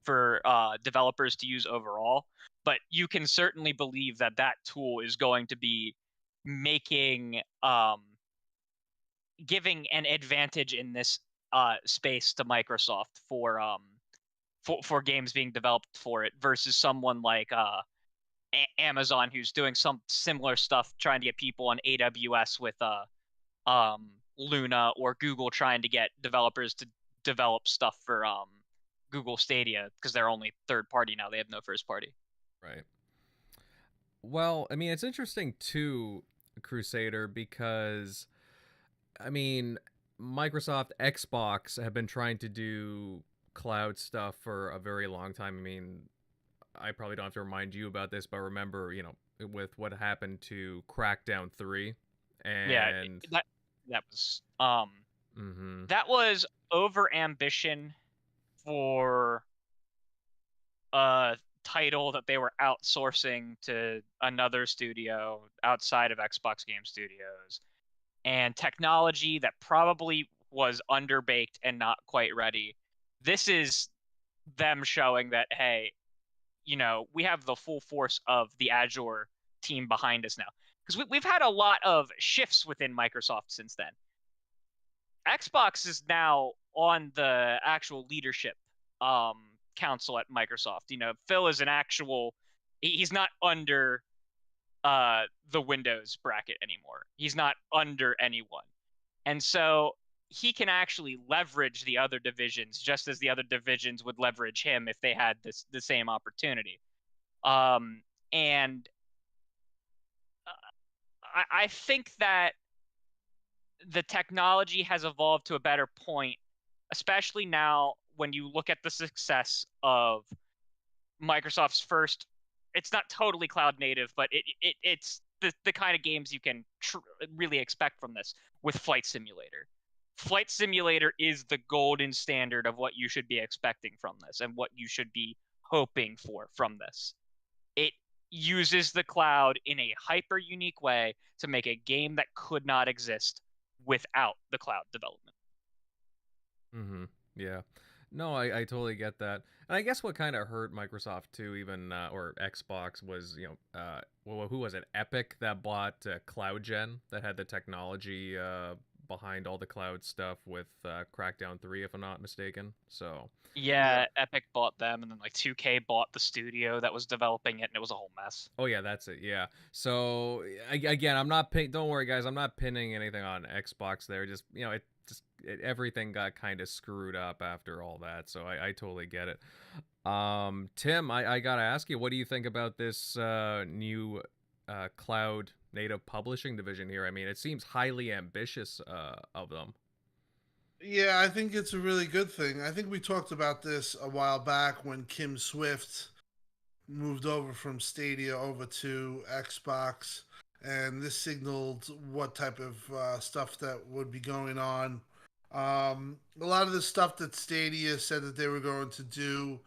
for developers to use overall. But you can certainly believe that that tool is going to be making giving an advantage in this space to Microsoft for games being developed for it versus someone like Amazon, who's doing some similar stuff trying to get people on AWS with Luna, or Google trying to get developers to develop stuff for Google Stadia, because they're only third party now. They have no first party. Right. Well, I mean, it's interesting too, Crusader, because I mean, Microsoft, Xbox have been trying to do cloud stuff for a very long time. I mean, I probably don't have to remind you about this, but remember, with what happened to Crackdown 3, and that was that was over ambition for a title that they were outsourcing to another studio outside of Xbox Game Studios, and technology that probably was underbaked and not quite ready. This is them showing that, hey, we have the full force of the Azure team behind us now. Because we've had a lot of shifts within Microsoft since then. Xbox is now on the actual leadership council at Microsoft. Phil is an actual, he's not under the Windows bracket anymore. He's not under anyone. And so he can actually leverage the other divisions just as the other divisions would leverage him if they had the same opportunity. And I think that the technology has evolved to a better point, especially now when you look at the success of Microsoft's first, it's not totally cloud native, but it's the kind of games you can really expect from this with Flight Simulator. Flight Simulator is the golden standard of what you should be expecting from this and what you should be hoping for from this. It uses the cloud in a hyper unique way to make a game that could not exist without the cloud development. Yeah. No, I totally get that. And I guess what kind of hurt Microsoft too, even or Xbox, was well, who was it? Epic that bought CloudGen that had the technology behind all the cloud stuff with Crackdown 3, if I'm not mistaken. So Yeah, Epic bought them, and then like 2K bought the studio that was developing it, and it was a whole mess. oh yeah, that's it. Yeah. So again, I'm not don't worry guys, I'm not pinning anything on Xbox there. Just everything got kind of screwed up after all that. So I totally get it. Tim, I gotta ask you, what do you think about this new cloud native publishing division here? I mean, it seems highly ambitious of them. Yeah, I think it's a really good thing. I think we talked about this a while back when Kim Swift moved over from Stadia over to Xbox, and this signaled what type of stuff that would be going on. A lot of the stuff that Stadia said that they were going to do,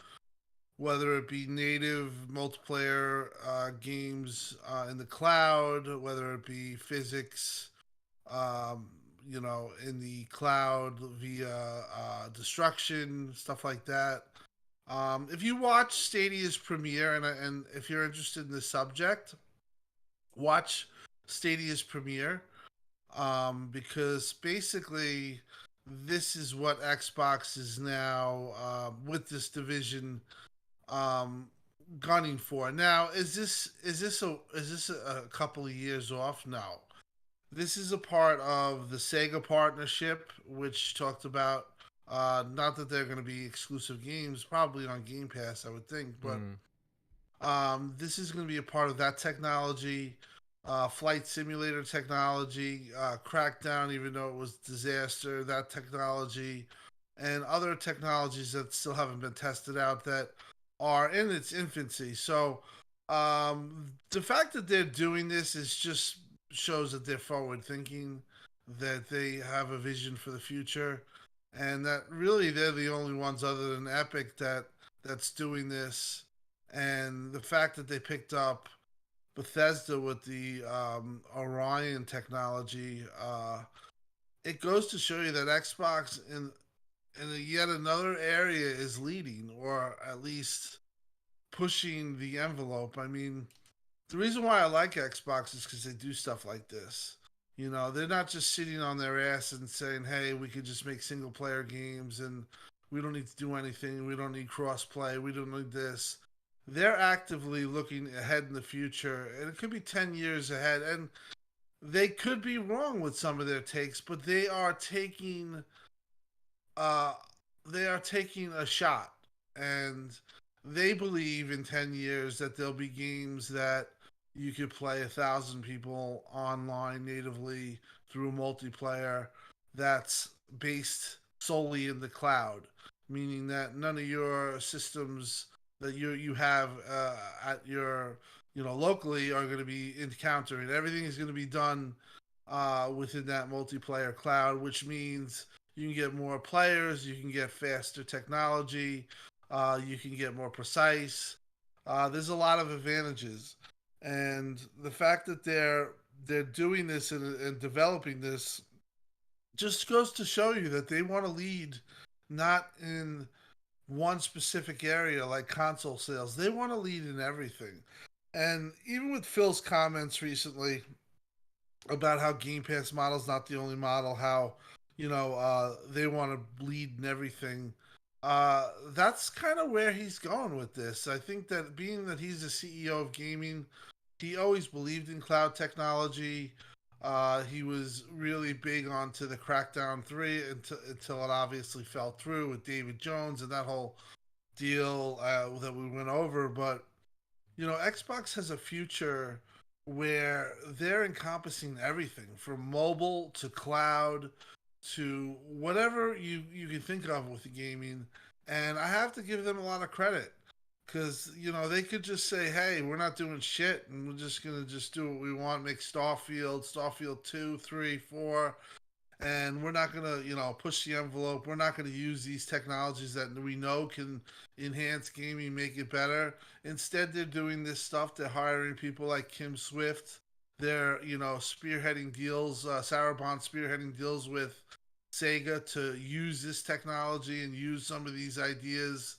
whether it be native multiplayer games in the cloud, whether it be physics, in the cloud via destruction, stuff like that. If you watch Stadia's premiere, and if you're interested in the subject, watch Stadia's premiere, because basically this is what Xbox is now with this division gunning for. Now, is this a couple of years off? No. This is a part of the Sega partnership, which talked about not that they're going to be exclusive games, probably on Game Pass, I would think, but this is going to be a part of that technology, flight simulator technology, Crackdown, even though it was disaster, that technology, and other technologies that still haven't been tested out that are in its infancy. So the fact that they're doing this is just shows that they're forward thinking, that they have a vision for the future, and that really they're the only ones other than Epic that's doing this. And the fact that they picked up Bethesda with the Orion technology, it goes to show you that Xbox in yet another area is leading, or at least pushing the envelope. I mean, the reason why I like Xbox is because they do stuff like this. You know, they're not just sitting on their ass and saying, hey, we could just make single player games and we don't need to do anything. We don't need crossplay. We don't need this. They're actively looking ahead in the future, and it could be 10 years ahead. And they could be wrong with some of their takes, but they are taking a shot, and they believe in 10 years that there'll be games that you could play 1,000 people online natively through multiplayer that's based solely in the cloud, meaning that none of your systems that you have at your locally are going to be encountering. Everything is going to be done within that multiplayer cloud, which means you can get more players, you can get faster technology, you can get more precise. There's a lot of advantages, and the fact that they're doing this and developing this just goes to show you that they want to lead, not in one specific area like console sales. They want to lead in everything. And even with Phil's comments recently about how Game Pass model is not the only model, how they want to lead in everything. That's kind of where he's going with this. I think that being that he's the CEO of gaming, he always believed in cloud technology. He was really big onto the Crackdown 3 until it obviously fell through with David Jones and that whole deal that we went over. But, Xbox has a future where they're encompassing everything from mobile to cloud to whatever you can think of with the gaming. And I have to give them a lot of credit, because they could just say, hey, we're not doing shit and we're just gonna do what we want, make Starfield 2, 3, 4, and we're not gonna push the envelope. We're not gonna use these technologies that we know can enhance gaming, make it better. Instead, they're doing this stuff. They're hiring people like Kim Swift. They're spearheading deals, Sarah Bond spearheading deals with Sega to use this technology and use some of these ideas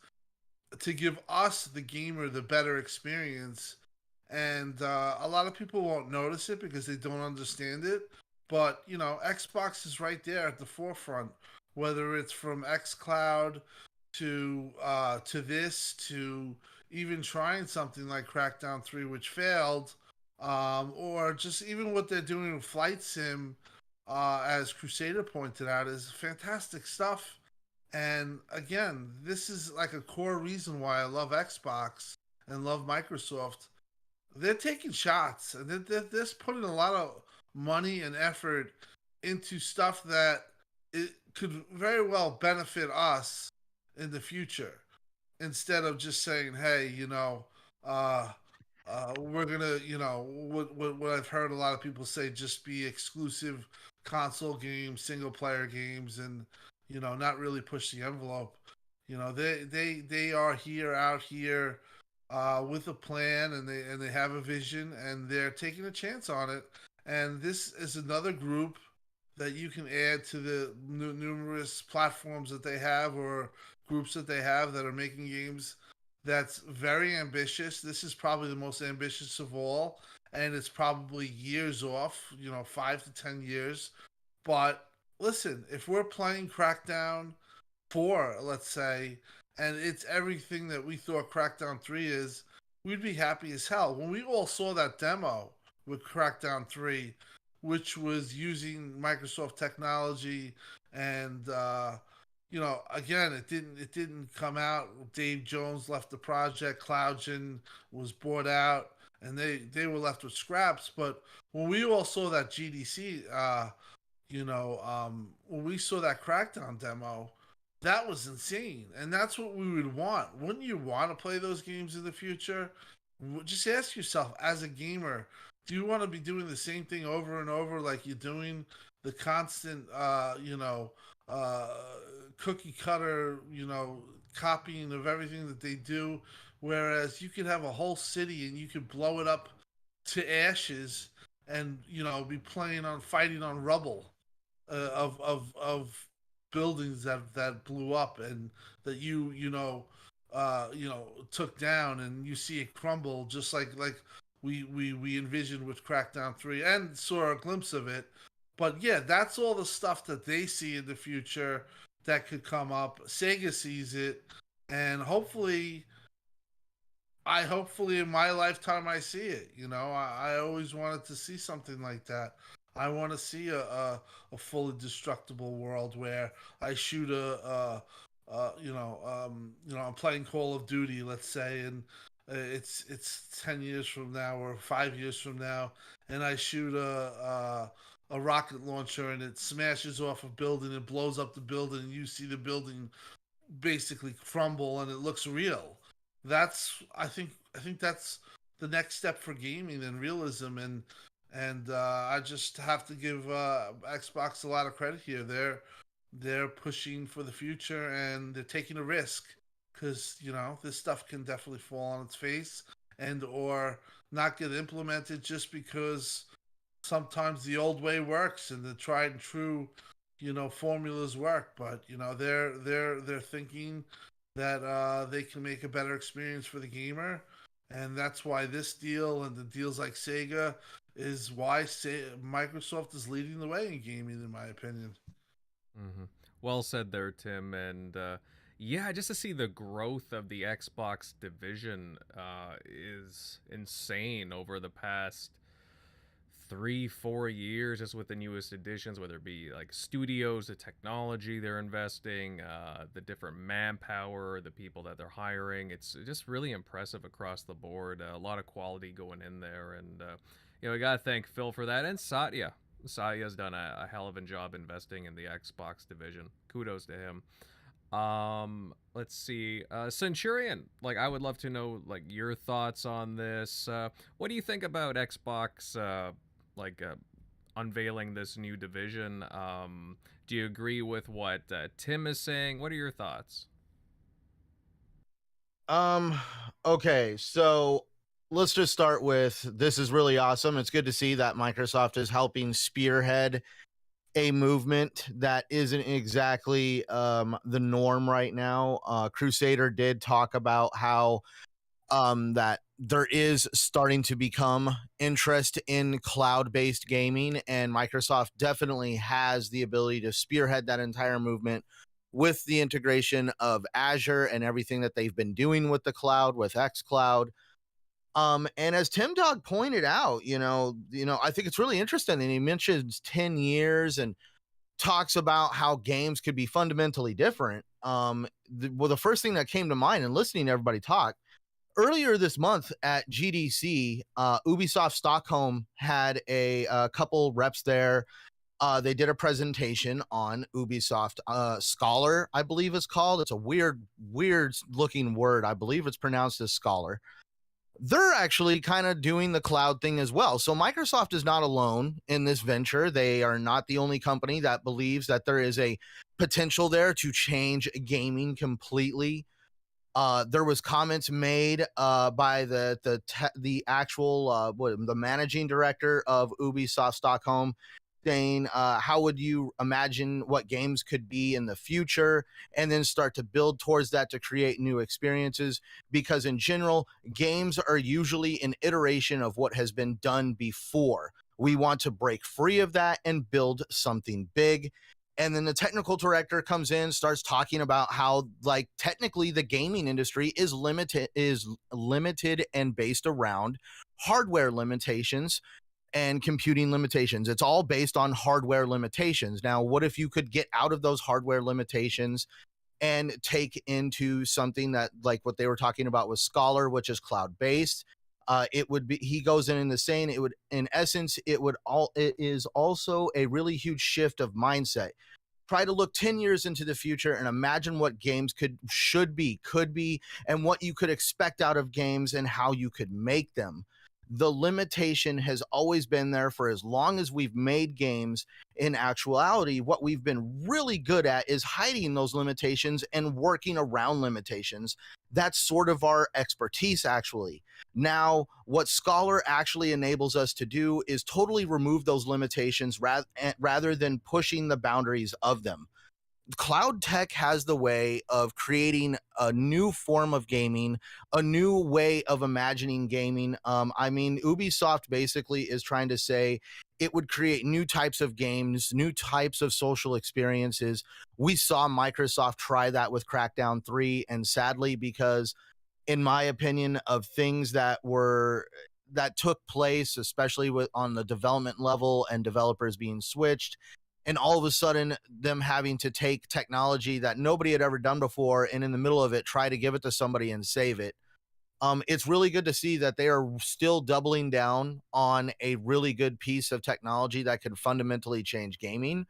to give us, the gamer, the better experience. And a lot of people won't notice it because they don't understand it. But, you know, Xbox is right there at the forefront, whether it's from xCloud to this, to even trying something like Crackdown 3, which failed, or just even what they're doing with Flight Sim, as Crusader pointed out, is fantastic stuff. And again, this is like a core reason why I love Xbox and love Microsoft. They're taking shots, and they're putting a lot of money and effort into stuff that it could very well benefit us in the future, instead of just saying, hey, you know, we're gonna, you know, what I've heard a lot of people say, just be exclusive console games, single player games, and, you know, not really push the envelope. You know, they are out here with a plan, and they have a vision, and they're taking a chance on it. And this is another group that you can add to the numerous platforms that they have, or groups that they have, that are making games that's very ambitious. This is probably the most ambitious of all, and it's probably years off, you know, 5 to 10 years. But listen, if we're playing Crackdown 4, let's say, and it's everything that we thought Crackdown 3 is, we'd be happy as hell. When we all saw that demo with Crackdown 3, which was using Microsoft technology, and you know, again, it didn't come out. Dave Jones left the project. CloudGen was bought out, and they were left with scraps. But when we all saw that GDC, you know, when we saw that Crackdown demo, that was insane, and that's what we would want. Wouldn't you want to play those games in the future? Just ask yourself, as a gamer, do you want to be doing the same thing over and over, like you're doing the constant, you know, cookie cutter, you know, copying of everything that they do? Whereas you could have a whole city and you could blow it up to ashes, and, you know, be fighting on rubble of buildings that blew up, and that you know, took down, and you see it crumble, just like we envisioned with Crackdown 3, and saw a glimpse of it. But yeah, that's all the stuff that they see in the future that could come up. Sega sees it, and hopefully in my lifetime I see it. You know, I always wanted to see something like that. I want to see a fully destructible world where I shoot I'm playing Call of Duty, let's say, and it's 10 years from now or 5 years from now, and I shoot a rocket launcher, and it smashes off a building and blows up the building, and you see the building basically crumble, and it looks real. I think that's the next step for gaming and realism, and I just have to give Xbox a lot of credit here. They're pushing for the future, and they're taking a risk, because, you know, this stuff can definitely fall on its face, and or not get implemented, just because sometimes the old way works and the tried and true, you know, formulas work. But, you know, they're thinking that they can make a better experience for the gamer, and that's why this deal and the deals like Sega is why Microsoft is leading the way in gaming, in my opinion. Mm-hmm. Well said there, Tim. And yeah, just to see the growth of the Xbox division is insane over the past 3-4 years, just with the newest additions, whether it be like studios, the technology they're investing, the different manpower, the people that they're hiring. It's just really impressive across the board. A lot of quality going in there, and you know, we gotta thank Phil for that, and Satya. Satya's done a hell of a job investing in the Xbox division. Kudos to him. Let's see. Centurion, like, I would love to know, like, your thoughts on this. What do you think about Xbox unveiling this new division? Do you agree with what Tim is saying? What are your thoughts? Okay, so let's just start with, this is really awesome. It's good to see that Microsoft is helping spearhead a movement that isn't exactly the norm right now. Crusader did talk about how that there is starting to become interest in cloud-based gaming, and Microsoft definitely has the ability to spearhead that entire movement with the integration of Azure and everything that they've been doing with the cloud, with xCloud. And as Tim Dog pointed out, I think it's really interesting. And he mentions 10 years and talks about how games could be fundamentally different. The first thing that came to mind and listening to everybody talk earlier this month at GDC, Ubisoft Stockholm had a couple reps there. They did a presentation on Ubisoft Scholar, I believe it's called. It's a weird looking word. I believe it's pronounced as Scholar. They're actually kind of doing the cloud thing as well. So Microsoft is not alone in this venture. They are not the only company that believes that there is a potential there to change gaming completely. There was comments made by the actual the managing director of Ubisoft Stockholm, saying how would you imagine what games could be in the future, and then start to build towards that to create new experiences. Because in general, games are usually an iteration of what has been done before. We want to break free of that and build something big. And then the technical director comes in, starts talking about how, like, technically the gaming industry is limited and based around hardware limitations and computing limitations. It's all based on hardware limitations. Now, what if you could get out of those hardware limitations and take into something that, like what they were talking about with Scholar, which is cloud-based? It would be, he goes in the saying, it would, in essence, it is also a really huge shift of mindset. Try to look 10 years into the future and imagine what games could be, and what you could expect out of games and how you could make them. The limitation has always been there for as long as we've made games. In actuality, what we've been really good at is hiding those limitations and working around limitations. That's sort of our expertise, actually. Now, what Scholar actually enables us to do is totally remove those limitations rather than pushing the boundaries of them. Cloud tech has the way of creating a new form of gaming, a new way of imagining gaming. Ubisoft basically is trying to say it would create new types of games, new types of social experiences. We saw Microsoft try that with Crackdown 3, and sadly, because in my opinion, of things that took place, especially on the development level and developers being switched, and all of a sudden them having to take technology that nobody had ever done before, and in the middle of it try to give it to somebody and save it. It's really good to see that they are still doubling down on a really good piece of technology that could fundamentally change gaming.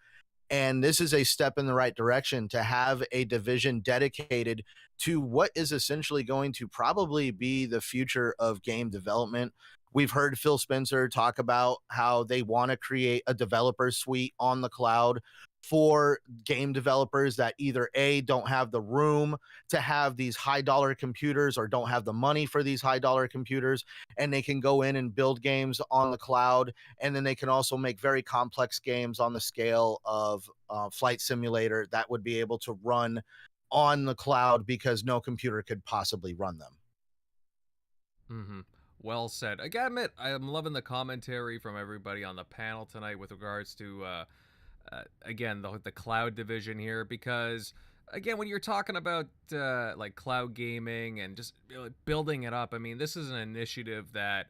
And this is a step in the right direction to have a division dedicated to what is essentially going to probably be the future of game development. We've heard Phil Spencer talk about how they want to create a developer suite on the cloud for game developers that either A, don't have the room to have these high dollar computers, or don't have the money for these high dollar computers, and they can go in and build games on the cloud. And then they can also make very complex games on the scale of Flight Simulator that would be able to run on the cloud because no computer could possibly run them. Mm-hmm. Well said. I gotta admit, I'm loving the commentary from everybody on the panel tonight with regards to again, the cloud division here, because again, when you're talking about like cloud gaming and just building it up, I mean, this is an initiative that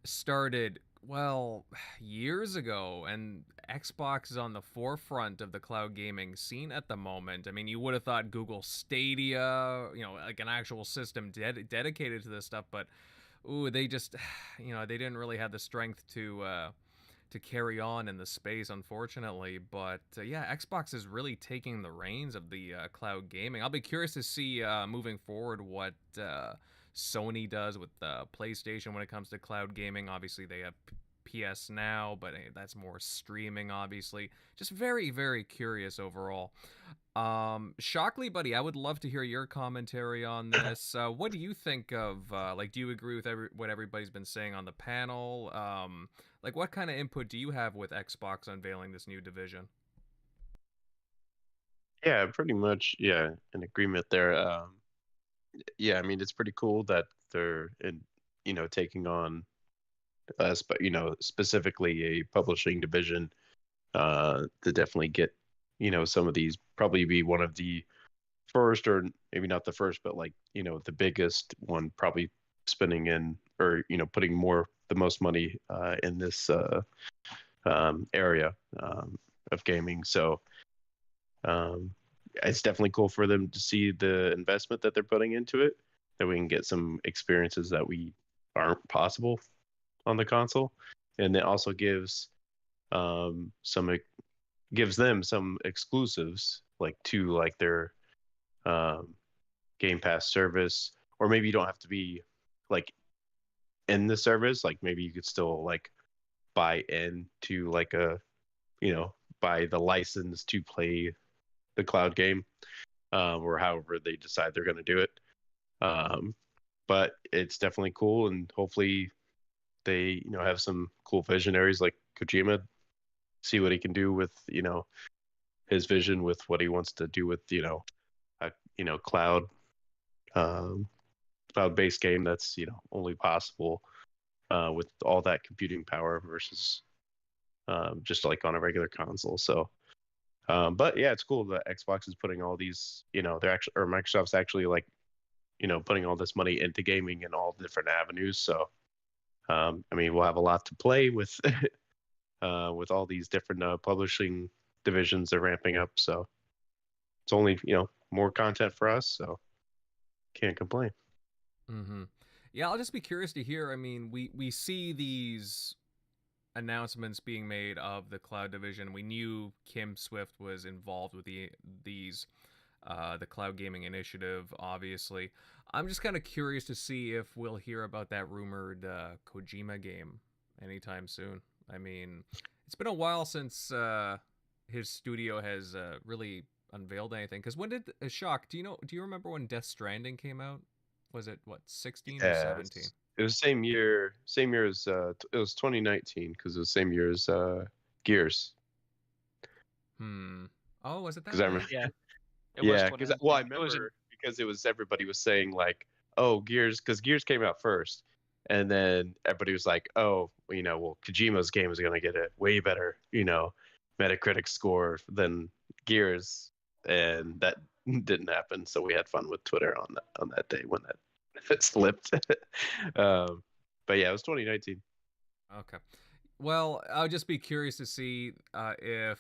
started, well, years ago, and Xbox is on the forefront of the cloud gaming scene at the moment. I mean, you would have thought Google Stadia, like an actual system dedicated to this stuff, but they just, they didn't really have the strength to carry on in the space, unfortunately. But yeah, Xbox is really taking the reins of the cloud gaming. I'll be curious to see moving forward what Sony does with PlayStation when it comes to cloud gaming. Obviously, they have PS Now, but that's more streaming, obviously. Just very, very curious overall. Shockley, buddy, I would love to hear your commentary on this. What do you think of, do you agree with what everybody's been saying on the panel? What kind of input do you have with Xbox unveiling this new division? Yeah, pretty much. Yeah, in agreement there. Yeah, I mean, it's pretty cool that they're taking on but specifically a publishing division to definitely get some of these, probably be one of the first, or maybe not the first, but like the biggest one, probably spending in, or putting the most money in this area of gaming. So um, it's definitely cool for them to see the investment that they're putting into it, that we can get some experiences that we aren't possible on the console, and it also some gives them some exclusives, like to like their um, Game Pass service, or maybe you don't have to be like in the service. Like maybe you could still like buy into like buy the license to play the cloud game, or however they decide they're going to do it. But it's definitely cool, and hopefully they have some cool visionaries like Kojima, see what he can do with his vision, with what he wants to do with a cloud um, cloud-based game that's only possible with all that computing power versus just like on a regular console. So but yeah, it's cool that Xbox is putting all these, they're actually, or Microsoft's actually like putting all this money into gaming in all different avenues. So I mean, we'll have a lot to play with with all these different publishing divisions they're ramping up. So it's only more content for us. So can't complain. Mm-hmm. Yeah, I'll just be curious to hear. I mean, we see these announcements being made of the cloud division. We knew Kim Swift was involved with the cloud gaming initiative, obviously. I'm just kind of curious to see if we'll hear about that rumored Kojima game anytime soon. I mean, it's been a while since his studio has really unveiled anything. Because when did Shock? Do you remember when Death Stranding came out? Was it what, 16 or 17? It was same year as it was 2019, because it was same year as Gears. Oh, was it that? Because I remember. Yeah. Yeah, because I remember because it was, everybody was saying like, oh, Gears, because Gears came out first, and then everybody was like, oh, well, Kojima's game is gonna get a way better Metacritic score than Gears, and that didn't happen. So we had fun with Twitter on that day when that slipped. But yeah, it was 2019. Okay. Well, I'll just be curious to see if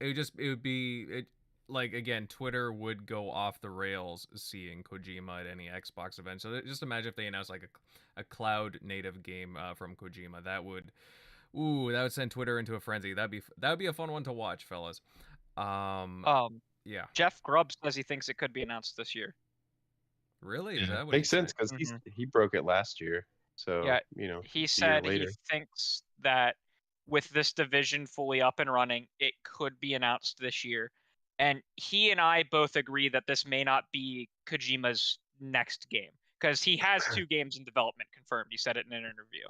it would be like, again, Twitter would go off the rails seeing Kojima at any Xbox event. So just imagine if they announced like a cloud native game from Kojima. That would send Twitter into a frenzy. That would be a fun one to watch, fellas. Yeah. Jeff Grubb says he thinks it could be announced this year. Really? Is that what makes sense, because he broke it last year. So yeah, he said he thinks that with this division fully up and running, it could be announced this year. And he and I both agree that this may not be Kojima's next game, because he has 2 games in development confirmed. He said it in an interview.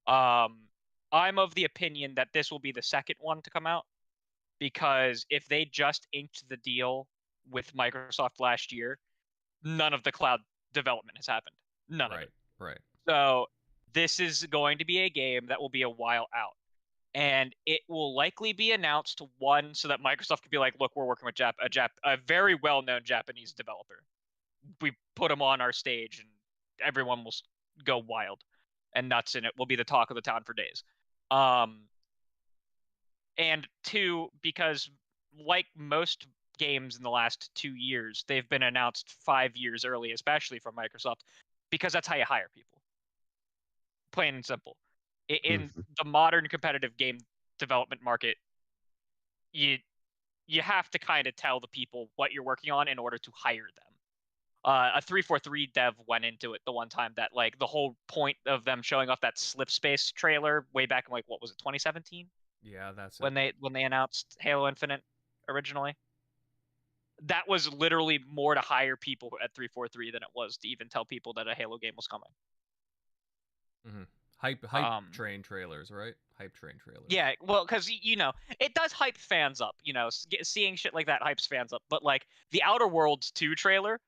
I'm of the opinion that this will be the second one to come out, because if they just inked the deal with Microsoft last year, none of the cloud development has happened. None of it. Right. So this is going to be a game that will be a while out. And it will likely be announced, one, so that Microsoft could be like, look, we're working with a very well-known Japanese developer. We put him on our stage and everyone will go wild and nuts, and it will be the talk of the town for days. And 2, because like most games in the last 2 years, they've been announced 5 years early, especially from Microsoft, because that's how you hire people. Plain and simple. In the modern competitive game development market, you have to kind of tell the people what you're working on in order to hire them. A 343 dev went into it the one time that, like, the whole point of them showing off that Slipspace trailer way back in, like, what was it, 2017? Yeah, that's when they announced Halo Infinite originally. That was literally more to hire people at 343 than it was to even tell people that a Halo game was coming. Hype train trailers, right? Hype train trailers. Yeah, well, because it does hype fans up. Seeing shit like that hypes fans up. But like the Outer Worlds 2 trailer,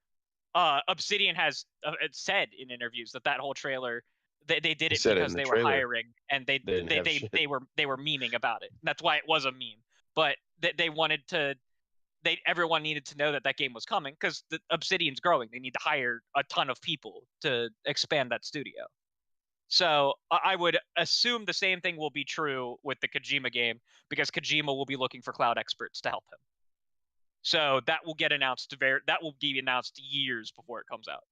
Obsidian has said in interviews that whole trailer they did it because they were hiring and they were memeing about it. That's why it was a meme. But they wanted to. Everyone needed to know that game was coming because the Obsidian's growing. They need to hire a ton of people to expand that studio. So I would assume the same thing will be true with the Kojima game because Kojima will be looking for cloud experts to help him. So that will get announced. That will be announced years before it comes out.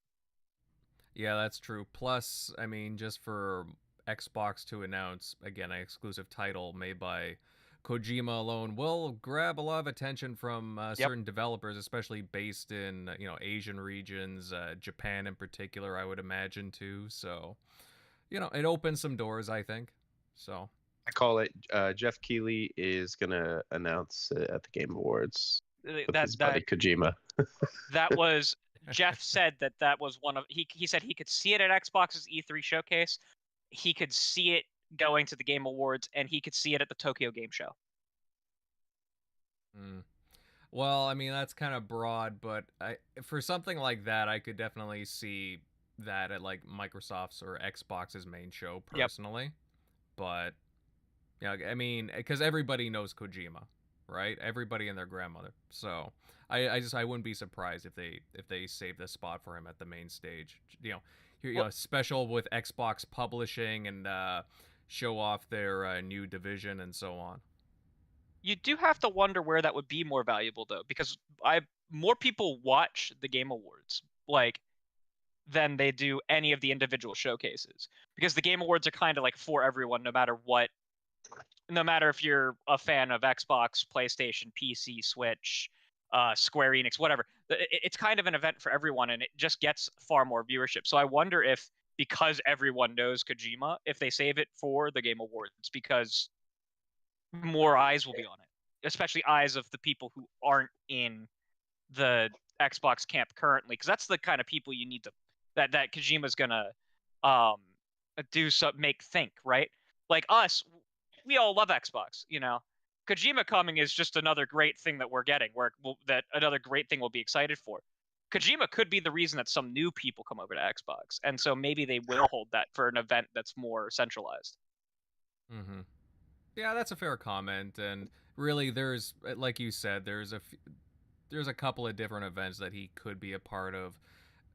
Yeah, that's true. Plus, I mean, just for Xbox to announce again an exclusive title made by Kojima alone will grab a lot of attention from certain developers, especially based in Asian regions, Japan in particular, I would imagine too. So, it opens some doors, I think. So I call it Jeff Keighley is gonna announce at the Game Awards with his buddy Kojima. That was Jeff said that was one of he said he could see it at Xbox's E3 showcase. He could see it going to the Game Awards, and he could see it at the Tokyo Game Show. Well, I mean, that's kind of broad, but for something like that, I could definitely see that at like Microsoft's or Xbox's main show personally. Yep. But I mean, because everybody knows Kojima, right? Everybody and their grandmother. So I wouldn't be surprised if they save the spot for him at the main stage. Special with Xbox publishing and show off their new division and so on. You do have to wonder where that would be more valuable though, because more people watch the Game Awards than they do any of the individual showcases, because the Game Awards are kind of like for everyone, no matter if you're a fan of Xbox, PlayStation, PC, Switch, Square Enix, whatever. It's kind of an event for everyone, and it just gets far more viewership. So I wonder if, because everyone knows Kojima, if they save it for the Game Awards, because more eyes will be on it, especially eyes of the people who aren't in the Xbox camp currently, because that's the kind of people you need to that Kojima's gonna make think, right? Like us, we all love Xbox, Kojima coming is just another great thing that we're getting, that another great thing we'll be excited for. Kojima could be the reason that some new people come over to Xbox, and so maybe they will hold that for an event that's more centralized. Mm-hmm. Yeah, that's a fair comment, and really, there's, like you said, there's a couple of different events that he could be a part of.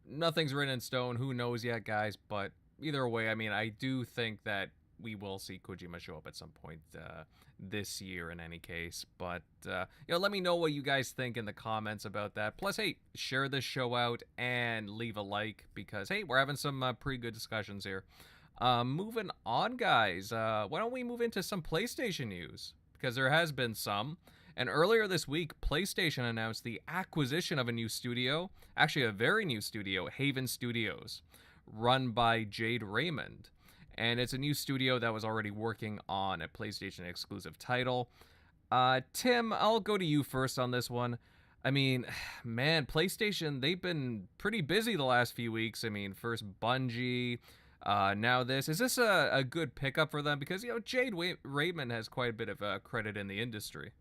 Nothing's written in stone. Who knows yet, guys? But either way, I mean, I do think that we will see Kojima show up at some point this year in any case. But, let me know what you guys think in the comments about that. Plus, hey, share this show out and leave a like because, hey, we're having some pretty good discussions here. Moving on, guys. Why don't we move into some PlayStation news? Because there has been some. And earlier this week, PlayStation announced the acquisition of a new studio, actually a very new studio, Haven Studios, run by Jade Raymond. And it's a new studio that was already working on a PlayStation exclusive title. Tim, I'll go to you first on this one. I mean, man, PlayStation, they've been pretty busy the last few weeks. I mean, first Bungie, now this. Is this a good pickup for them? Because, Jade Raymond has quite a bit of credit in the industry.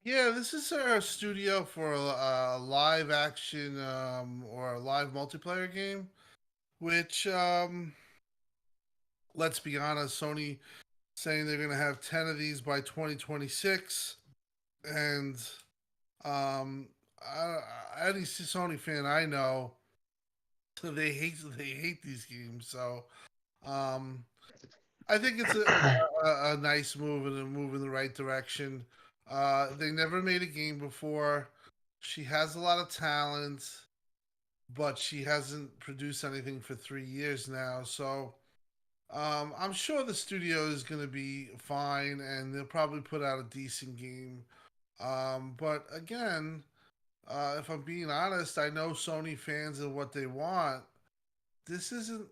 Yeah, this is our studio for a live action or a live multiplayer game, which, let's be honest, Sony saying they're going to have 10 of these by 2026. And any Sony fan I know, they hate these games. So I think it's a nice move and a move in the right direction. They never made a game before. She has a lot of talent, but she hasn't produced anything for 3 years now. So I'm sure the studio is going to be fine, and they'll probably put out a decent game. But again, if I'm being honest, I know Sony fans and what they want. This isn't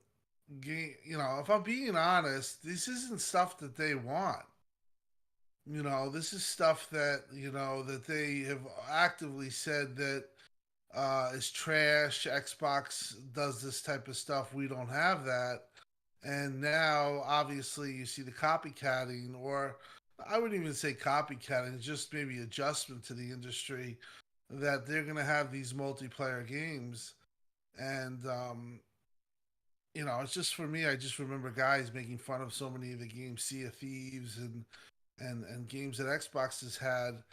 game. If I'm being honest, this isn't stuff that they want. This is stuff that, that they have actively said that is trash. Xbox does this type of stuff. We don't have that. And now, obviously, you see the copycatting, or I wouldn't even say copycatting, just maybe adjustment to the industry, that they're going to have these multiplayer games. And, it's just for me, I just remember guys making fun of so many of the games, Sea of Thieves and games that Xbox has had.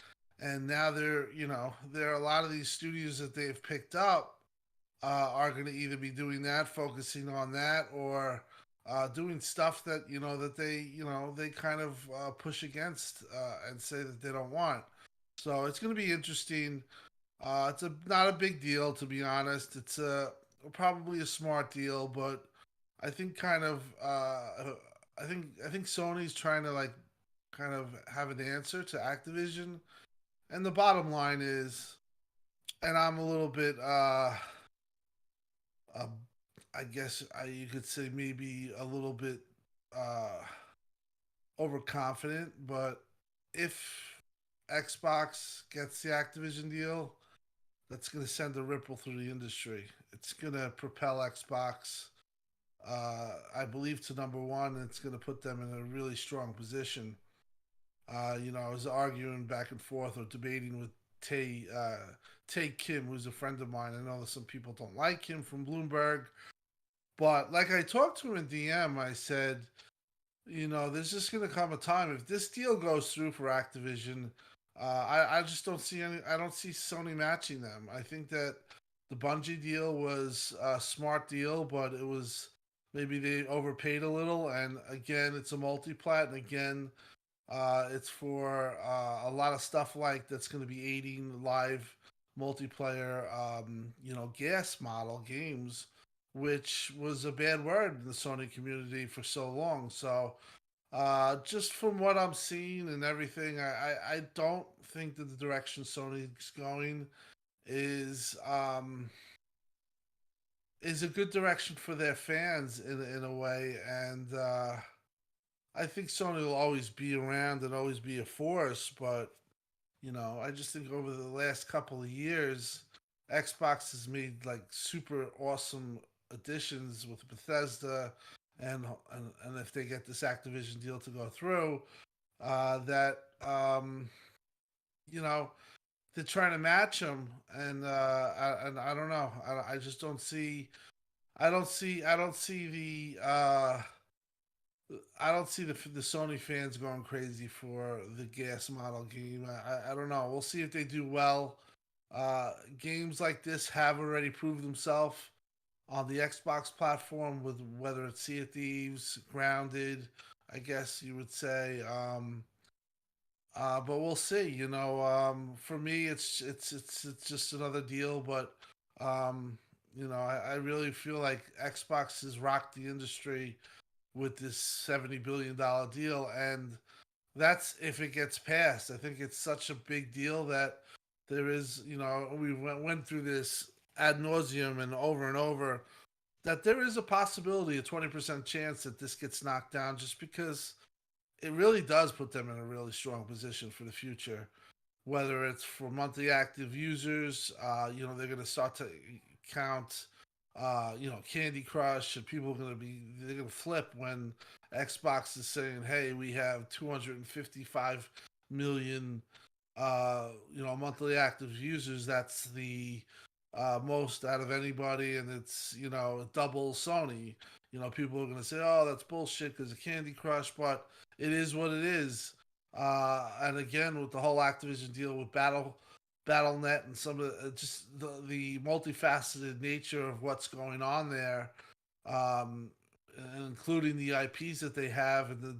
And now there are a lot of these studios that they've picked up are going to either be doing that, focusing on that, or doing stuff that they kind of push against and say that they don't want. So it's going to be interesting. It's not a big deal, to be honest. It's probably a smart deal, but I think I think Sony's trying to like kind of have an answer to Activision, and the bottom line is, and I'm a little bit uh, I guess you could say maybe a little bit uh, overconfident, but if Xbox gets the Activision deal, that's going to send a ripple through the industry. It's going to propel Xbox, I believe, to number one, and it's going to put them in a really strong position. I was arguing back and forth or debating with Tay Kim, who's a friend of mine. I know that some people don't like him from Bloomberg, but like I talked to him in DM, I said, there's just going to come a time if this deal goes through for Activision. I just don't see any. I don't see Sony matching them. I think that the Bungie deal was a smart deal, but it was maybe they overpaid a little. And again, it's a multi-plat, and again, it's for a lot of stuff like that's going to be aiding live multiplayer, gas model games, which was a bad word in the Sony community for so long. So, just from what I'm seeing and everything, I don't think that the direction Sony's going is is a good direction for their fans in a way, and I think Sony will always be around and always be a force, but I just think over the last couple of years, Xbox has made like super awesome additions with Bethesda, and if they get this Activision deal to go through, that you know they're trying to match them, and I don't know, I just don't see, I don't see the Sony fans going crazy for the gas model game. I don't know. We'll see if they do well. Games like this have already proved themselves on the Xbox platform, with whether it's Sea of Thieves, Grounded, I guess you would say. But we'll see. For me, it's just another deal. But I really feel like Xbox has rocked the industry with this $70 billion deal, and that's if it gets passed. I think it's such a big deal that there is, we went through this ad nauseum and over, that there is a possibility, a 20% chance that this gets knocked down, just because it really does put them in a really strong position for the future. Whether it's for monthly active users, they're going to start to count, Candy Crush, and people are they're going to flip when Xbox is saying, hey, we have 255 million, monthly active users. That's the most out of anybody, and it's, double Sony. People are going to say, oh, that's bullshit because of Candy Crush, but it is what it is. And again, with the whole Activision deal with BattleNet and some of just the multifaceted nature of what's going on there, including the IPs that they have and the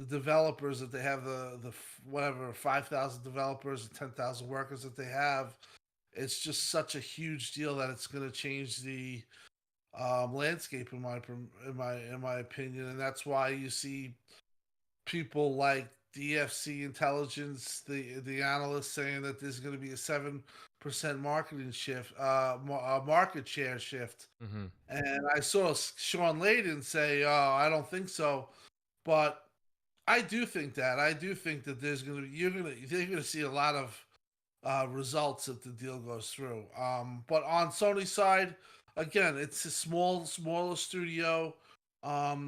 developers that they have, the whatever 5,000 developers and 10,000 workers that they have. It's just such a huge deal that it's going to change the landscape in my opinion, and that's why you see people like DFC Intelligence, the analysts, saying that there's going to be a 7% market share shift. Mm-hmm. And I saw Sean Layden say, "Oh, I don't think so," but I do think that. I do think that there's going to be you're going to see a lot of results if the deal goes through. But on Sony's side, again, it's a smaller studio.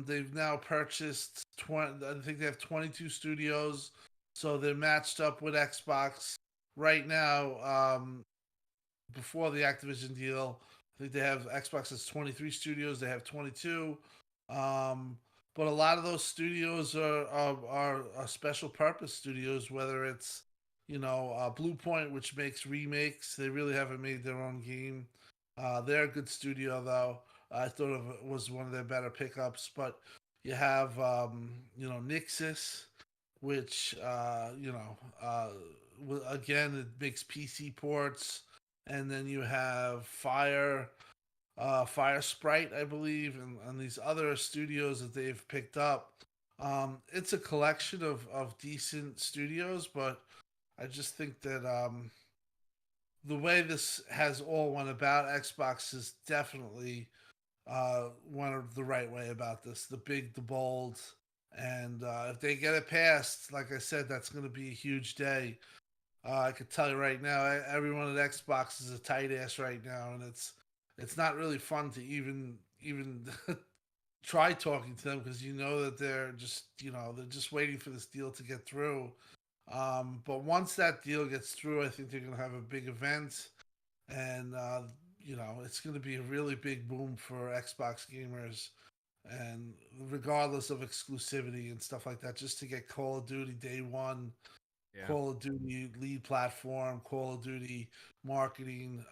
They've now purchased 20. I think they have 22 studios, so they're matched up with Xbox right now. Before the Activision deal, I think they have Xbox has 23 studios. They have 22. But a lot of those studios are special purpose studios, whether it's Blue Point, which makes remakes. They really haven't made their own game. They're a good studio, though. I thought it was one of their better pickups. But you have, Nixus, which, again, it makes PC ports. And then you have Fire Sprite, I believe, and these other studios that they've picked up. It's a collection of decent studios, but I just think that the way this has all went about, Xbox is definitely went the right way about this. The big, the bold, and if they get it passed, like I said, that's going to be a huge day. I could tell you right now, everyone at Xbox is a tight ass right now, and it's not really fun to even try talking to them because that they're just waiting for this deal to get through. But once that deal gets through, I think they're going to have a big event, and it's going to be a really big boom for Xbox gamers, and regardless of exclusivity and stuff like that, just to get Call of Duty day one. Yeah. Call of Duty lead platform, Call of Duty marketing,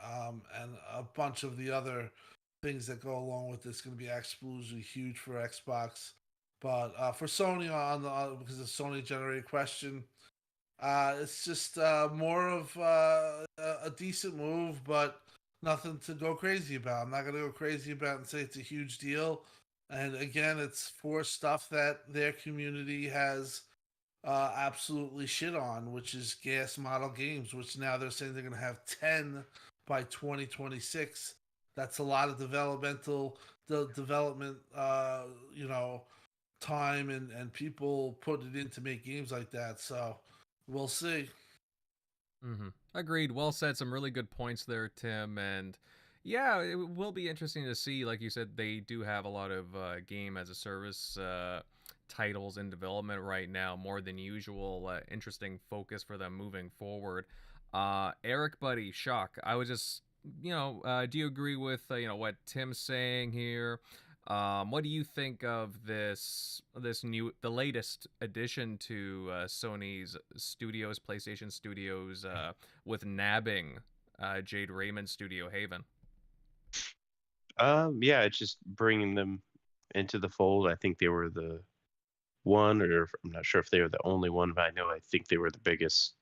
and a bunch of the other things that go along with this going to be absolutely huge for Xbox. But for Sony, because it's a Sony generated question, it's just more of a decent move, but nothing to go crazy about. I'm not going to go crazy about and say it's a huge deal. And again, it's for stuff that their community has absolutely shit on, which is gas model games, which now they're saying they're going to have 10 by 2026. That's a lot of development, time and people put it in to make games like that. So we'll see. Mm-hmm. Agreed. Well said. Some really good points there, Tim. And yeah, it will be interesting to see. Like you said, they do have a lot of game as a service titles in development right now, more than usual. Interesting focus for them moving forward. Eric, buddy, Shock. I was just, do you agree with what Tim's saying here? What do you think of the latest addition to Sony's studios, PlayStation Studios, with nabbing Jade Raymond Studio Haven? Yeah, it's just bringing them into the fold. I think they were the one, or I'm not sure if they were the only one, but I think they were the biggest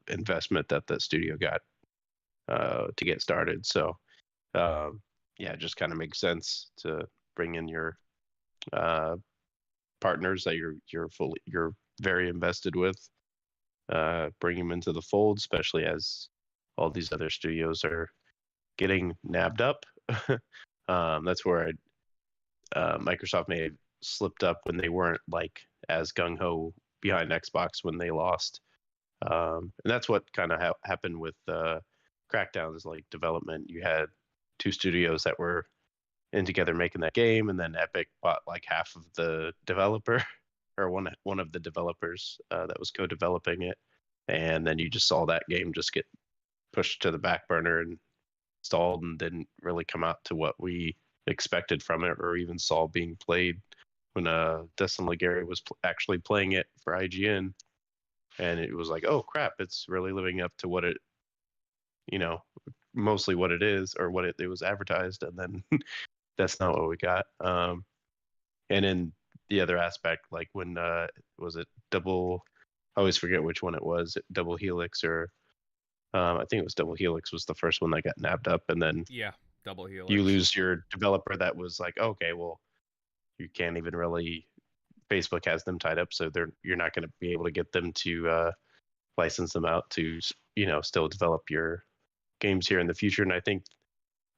investment that the studio got to get started. So yeah, it just kind of makes sense to bring in your partners that you're very invested with, bring them into the fold, especially as all these other studios are getting nabbed up. That's where Microsoft may have slipped up when they weren't like as gung-ho behind Xbox when they lost. And that's what kind of happened with Crackdown's like development. You had two studios that were in together making that game, and then Epic bought like half of the developer or one of the developers that was co-developing it, and then you just saw that game just get pushed to the back burner and stalled and didn't really come out to what we expected from it or even saw being played when Destin Legary was actually playing it for IGN, and it was like, oh crap, it's really living up to what it mostly what it is or what it was advertised, and then that's not what we got. And in the other aspect, like when was it Double, I always forget which one it was, Double Helix or I think it was Double Helix was the first one that got nabbed up, and then yeah, Double Helix, you lose your developer that was like, okay, well, you can't even really, Facebook has them tied up, so you're not going to be able to get them to license them out to still develop your games here in the future. And I think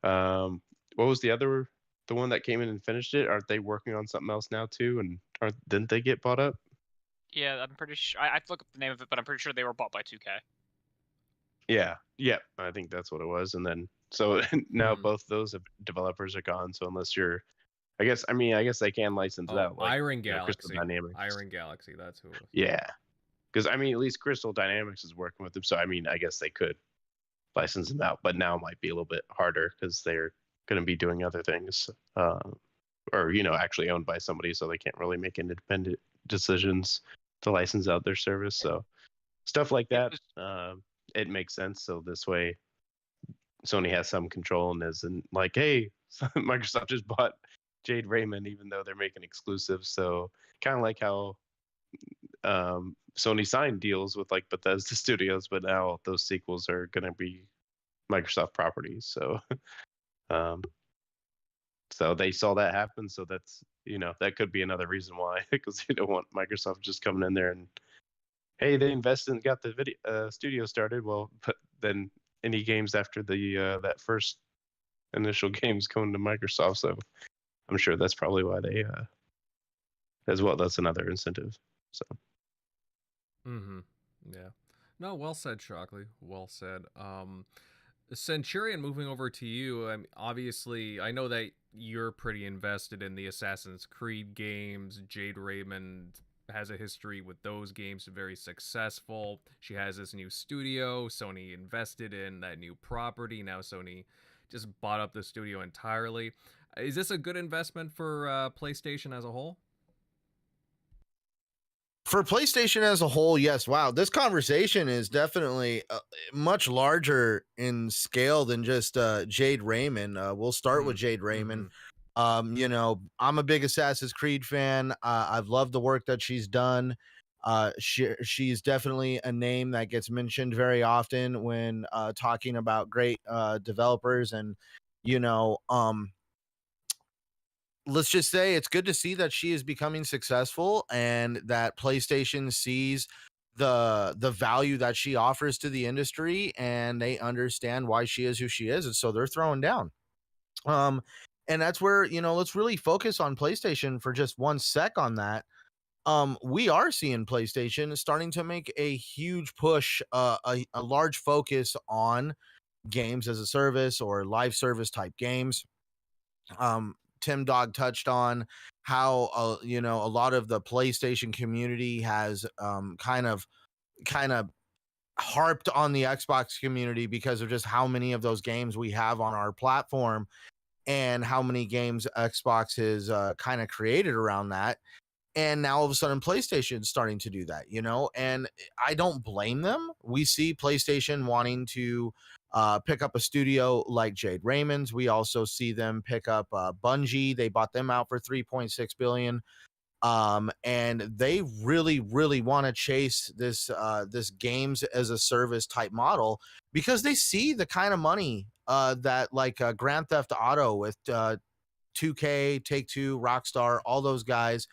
what was the one that came in and finished it? Aren't they working on something else now too? And didn't they get bought up? Yeah, I'm pretty sure. I have to look up the name of it, but I'm pretty sure they were bought by 2K. Yeah, I think that's what it was. And then so now both those developers are gone. So unless you're I guess they can license out like Iron Crystal Galaxy. Dynamics. Iron Galaxy, that's who it was. Yeah, because I mean, at least Crystal Dynamics is working with them, so I mean, I guess they could license them out, but now it might be a little bit harder because they're going to be doing other things, or actually owned by somebody, so they can't really make independent decisions to license out their service. So stuff like that, it makes sense. So this way, Sony has some control and isn't like, hey, Microsoft just bought Jade Raymond, even though they're making exclusives. So kind of like how Sony signed deals with like Bethesda Studios, but now those sequels are going to be Microsoft properties. So, so they saw that happen. So that's that could be another reason why, because they don't want Microsoft just coming in there and, hey, they invested and got the video studio started. Well, but then any games after the that first initial games going to Microsoft. So I'm sure that's probably why they as well. That's another incentive. So. Yeah. No, well said, Shockley. Well said. Centurion, moving over to you. Obviously, I know that you're pretty invested in the Assassin's Creed games. Jade Raymond has a history with those games, very successful. She has this new studio. Sony invested in that new property. Now Sony just bought up the studio entirely. Is this a good investment for PlayStation as a whole? For PlayStation as a whole, yes. Wow, this conversation is definitely much larger in scale than just Jade Raymond. We'll start with Jade Raymond. I'm a big Assassin's Creed fan. I've loved the work that she's done. She's definitely a name that gets mentioned very often when talking about great developers, and let's just say it's good to see that she is becoming successful and that PlayStation sees the value that she offers to the industry, and they understand why she is who she is, and so they're throwing down. And that's where, let's really focus on PlayStation for just 1 sec on that. We are seeing PlayStation starting to make a huge push, a large focus on games as a service or live service type games. Tim Dog touched on how a lot of the PlayStation community has kind of harped on the Xbox community because of just how many of those games we have on our platform and how many games Xbox has kind of created around that. And now all of a sudden PlayStation is starting to do that, and I don't blame them. We see PlayStation wanting to pick up a studio like Jade Raymond's. We also see them pick up Bungie. They bought them out for $3.6 billion. And they really, really want to chase this games as a service type model because they see the kind of money that like Grand Theft Auto with 2K, Take-Two, Rockstar, all those guys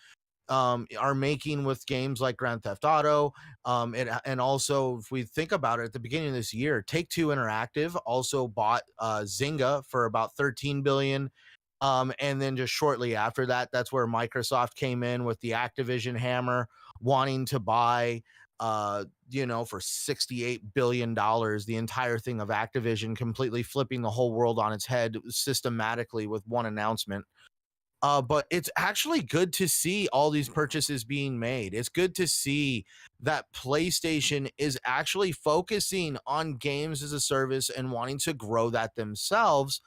are making with games like Grand Theft Auto. And also, if we think about it, at the beginning of this year, Take-Two Interactive also bought Zynga for about $13 billion. And then just shortly after that, that's where Microsoft came in with the Activision hammer, wanting to buy, for $68 billion, the entire thing of Activision, completely flipping the whole world on its head systematically with one announcement. But it's actually good to see all these purchases being made. It's good to see that PlayStation is actually focusing on games as a service and wanting to grow that themselves,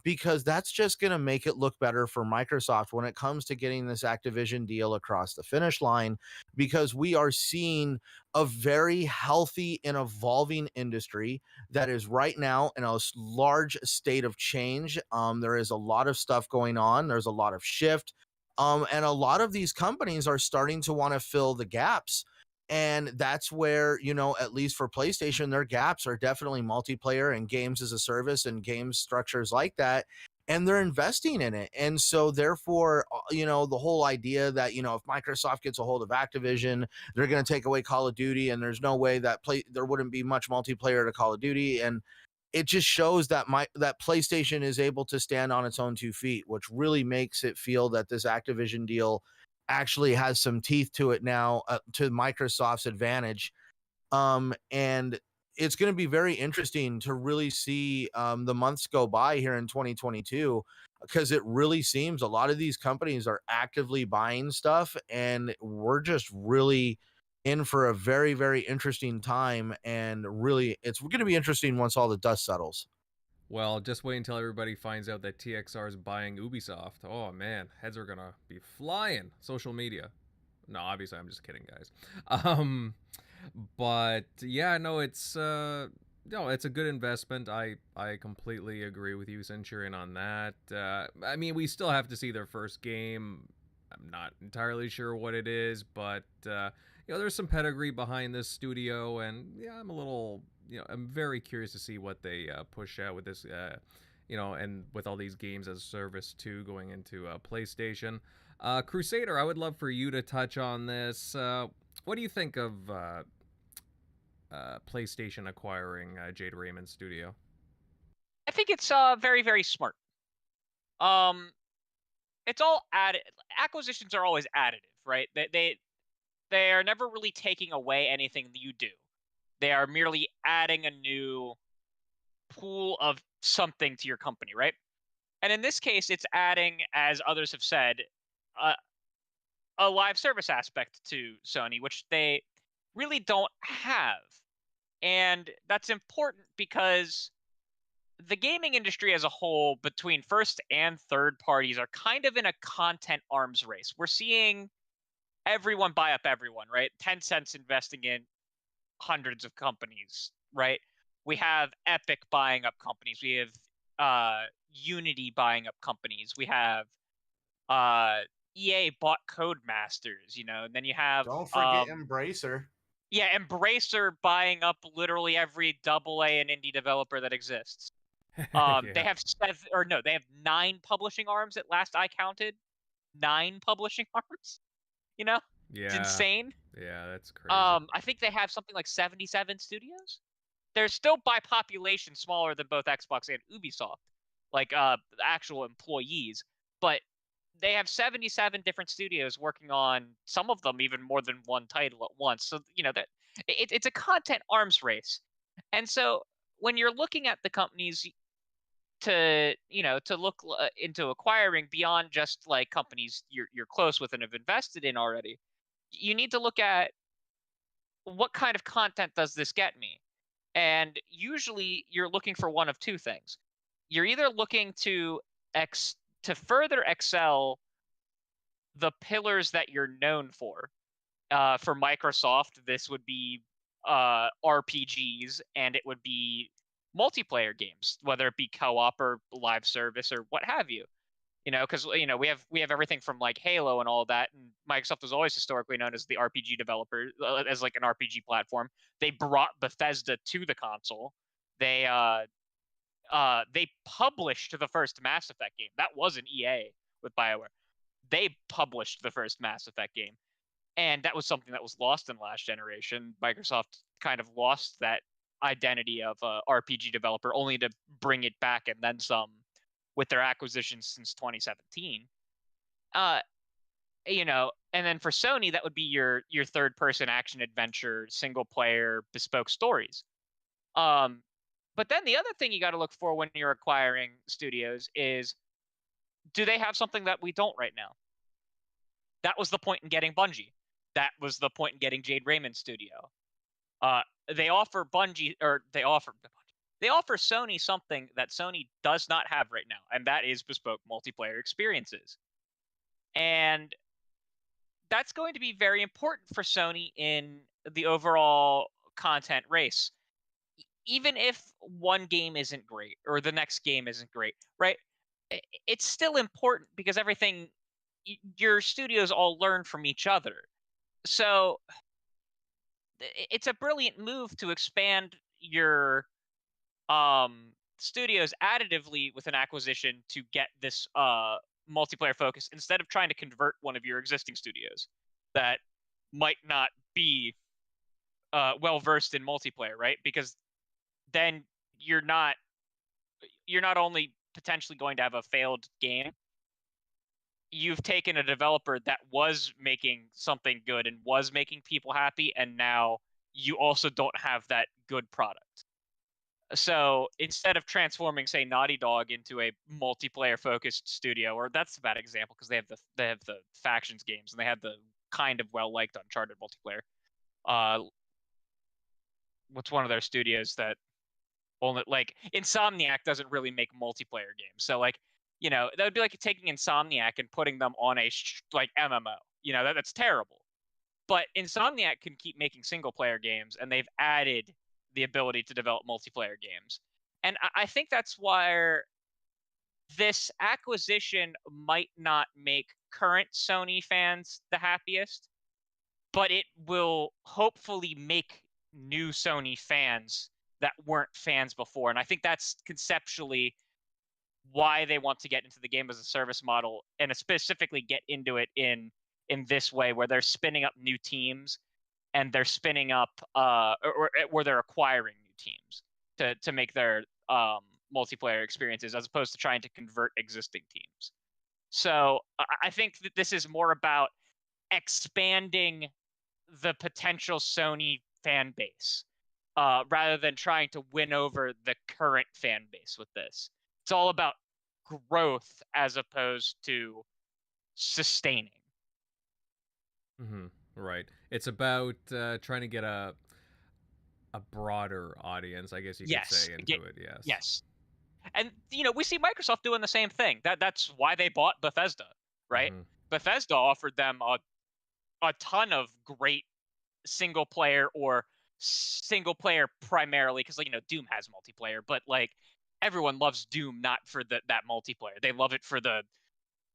because that's just going to make it look better for Microsoft when it comes to getting this Activision deal across the finish line, because we are seeing a very healthy and evolving industry that is right now in a large state of change. There is a lot of stuff going on. There's a lot of shift. And a lot of these companies are starting to want to fill the gaps. And that's where, at least for PlayStation, their gaps are definitely multiplayer and games as a service and game structures like that. And they're investing in it. And so therefore, the whole idea that, if Microsoft gets a hold of Activision, they're going to take away Call of Duty, and there's no way that there wouldn't be much multiplayer to Call of Duty. And it just shows that that PlayStation is able to stand on its own 2 feet, which really makes it feel that this Activision deal actually has some teeth to it now, to Microsoft's advantage. And it's going to be very interesting to really see the months go by here in 2022 because it really seems a lot of these companies are actively buying stuff, and we're just really in for a very, very interesting time. And really, it's going to be interesting once all the dust settles. Well, just wait until everybody finds out that TXR is buying Ubisoft. Oh man, heads are gonna be flying. Social media. No, obviously I'm just kidding, guys. Um, but yeah, no, it's no, it's a good investment. I completely agree with you, Centurion, on that. I mean, we still have to see their first game. I'm not entirely sure what it is, but there's some pedigree behind this studio, and yeah, I'm very curious to see what they push out with this, and with all these games as a service too going into PlayStation. Crusader, I would love for you to touch on this. What do you think of PlayStation acquiring Jade Raymond Studio? I think it's very, very smart. It's all acquisitions are always additive, right? They are never really taking away anything that you do. They are merely adding a new pool of something to your company, right? And in this case, it's adding, as others have said, a live service aspect to Sony, which they really don't have. And that's important because the gaming industry as a whole, between first and third parties, are kind of in a content arms race. We're seeing everyone buy up everyone, right? Tencent's investing in hundreds of companies, right? We have Epic buying up companies. We have Unity buying up companies. We have EA bought Codemasters, and then you have Don't forget Embracer. Yeah, Embracer buying up literally every AA and indie developer that exists. Yeah. They have they have 9 publishing arms at last I counted. 9 publishing arms. Yeah. It's insane. Yeah, that's crazy. I think they have something like 77 studios. They're still by population smaller than both Xbox and Ubisoft, like actual employees, but they have 77 different studios working on some of them even more than one title at once. So that it's a content arms race, and so when you're looking at the companies to look into acquiring beyond just like companies you're close with and have invested in already, you need to look at what kind of content does this get me? And usually you're looking for one of two things. You're either looking to further excel the pillars that you're known for. For Microsoft, this would be RPGs, and it would be multiplayer games, whether it be co-op or live service or what have you. Because we have everything from like Halo and all that, and Microsoft was always historically known as the RPG developer, as like an RPG platform. They brought Bethesda to the console. They published the first Mass Effect game. That wasn't EA with BioWare. They published the first Mass Effect game, and that was something that was lost in last generation. Microsoft kind of lost that identity of a RPG developer, only to bring it back and then some with their acquisitions since 2017. And then for Sony, that would be your third person action adventure, single player, bespoke stories. But then the other thing you got to look for when you're acquiring studios is, do they have something that we don't right now? That was the point in getting Bungie. That was the point in getting Jade Raymond Studio. They offer Sony something that Sony does not have right now, and that is bespoke multiplayer experiences. And that's going to be very important for Sony in the overall content race. Even if one game isn't great or the next game isn't great, right? It's still important because your studios all learn from each other. So it's a brilliant move to expand your studios additively with an acquisition to get this multiplayer focus, instead of trying to convert one of your existing studios that might not be well versed in multiplayer, right? Because then you're not only potentially going to have a failed game, you've taken a developer that was making something good and was making people happy, and now you also don't have that good product. So instead of transforming, say, Naughty Dog into a multiplayer-focused studio, or that's a bad example because they have the factions games and they had the kind of well-liked Uncharted multiplayer. What's one of their studios that only like Insomniac doesn't really make multiplayer games, so like that would be like taking Insomniac and putting them on a like MMO. That's terrible. But Insomniac can keep making single-player games, and they've added the ability to develop multiplayer games. And I think that's why this acquisition might not make current Sony fans the happiest, but it will hopefully make new Sony fans that weren't fans before. And I think that's conceptually why they want to get into the game as a service model, and specifically get into it in this way, where they're spinning up new teams and they're spinning up or where they're acquiring new teams to make their multiplayer experiences, as opposed to trying to convert existing teams. So I think that this is more about expanding the potential Sony fan base rather than trying to win over the current fan base with this. It's all about growth as opposed to sustaining. Mm-hmm. Right. It's about trying to get a broader audience, I guess you could say, into it. Yes. Yes. And we see Microsoft doing the same thing. That's why they bought Bethesda, right? Mm-hmm. Bethesda offered them a ton of great single player primarily, because Doom has multiplayer, but like everyone loves Doom not for that multiplayer. They love it for the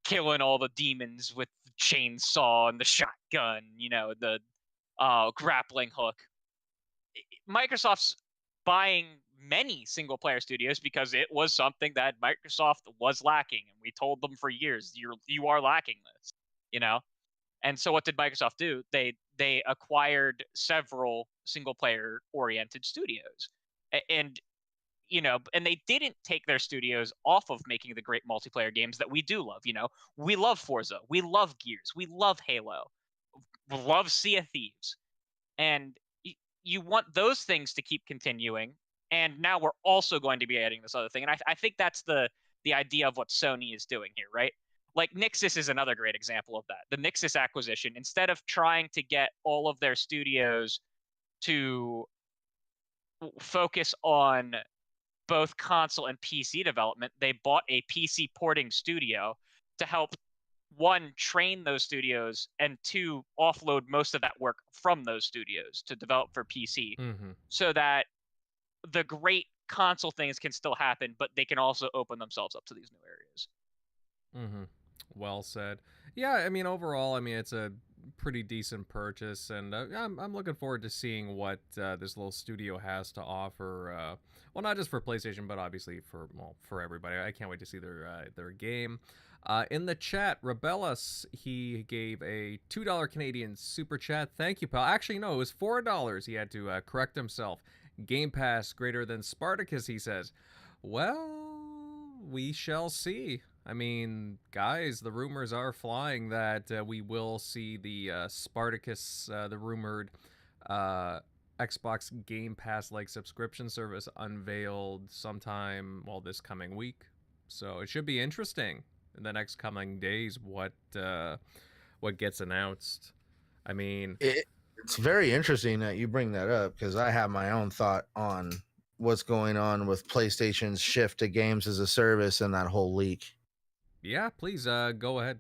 killing all the demons with the chainsaw and the shotgun, the grappling hook. Microsoft's buying many single player studios because it was something that Microsoft was lacking, and we told them for years, you are lacking this, And so what did Microsoft do? They acquired several single player oriented studios, and they didn't take their studios off of making the great multiplayer games that we do love. We love Forza, we love Gears, we love Halo, we love Sea of Thieves, and you want those things to keep continuing. And now we're also going to be adding this other thing, and I think that's the idea of what Sony is doing here, right? Like Nixxes is another great example of that. The Nixxes acquisition, instead of trying to get all of their studios to focus on both console and PC development, they bought a PC porting studio to help, one, train those studios, and two, offload most of that work from those studios to develop for PC, so that the great console things can still happen, but they can also open themselves up to these new areas. Mm-hmm. Well said. Yeah, I mean, overall, it's a pretty decent purchase, and I'm looking forward to seeing what this little studio has to offer. Well, not just for PlayStation, but obviously for everybody. I can't wait to see their game. In the chat, Rebellus, he gave a $2 Canadian super chat. Thank you, pal. Actually, no, it was $4. He had to correct himself. Game Pass greater than Spartacus, he says. Well, we shall see. I mean, guys, the rumors are flying that we will see the Spartacus, the rumored Xbox Game Pass-like subscription service unveiled sometime, this coming week. So it should be interesting in the next coming days what gets announced. I mean, it's very interesting that you bring that up, because I have my own thought on what's going on with PlayStation's shift to games as a service and that whole leak. Yeah, please go ahead.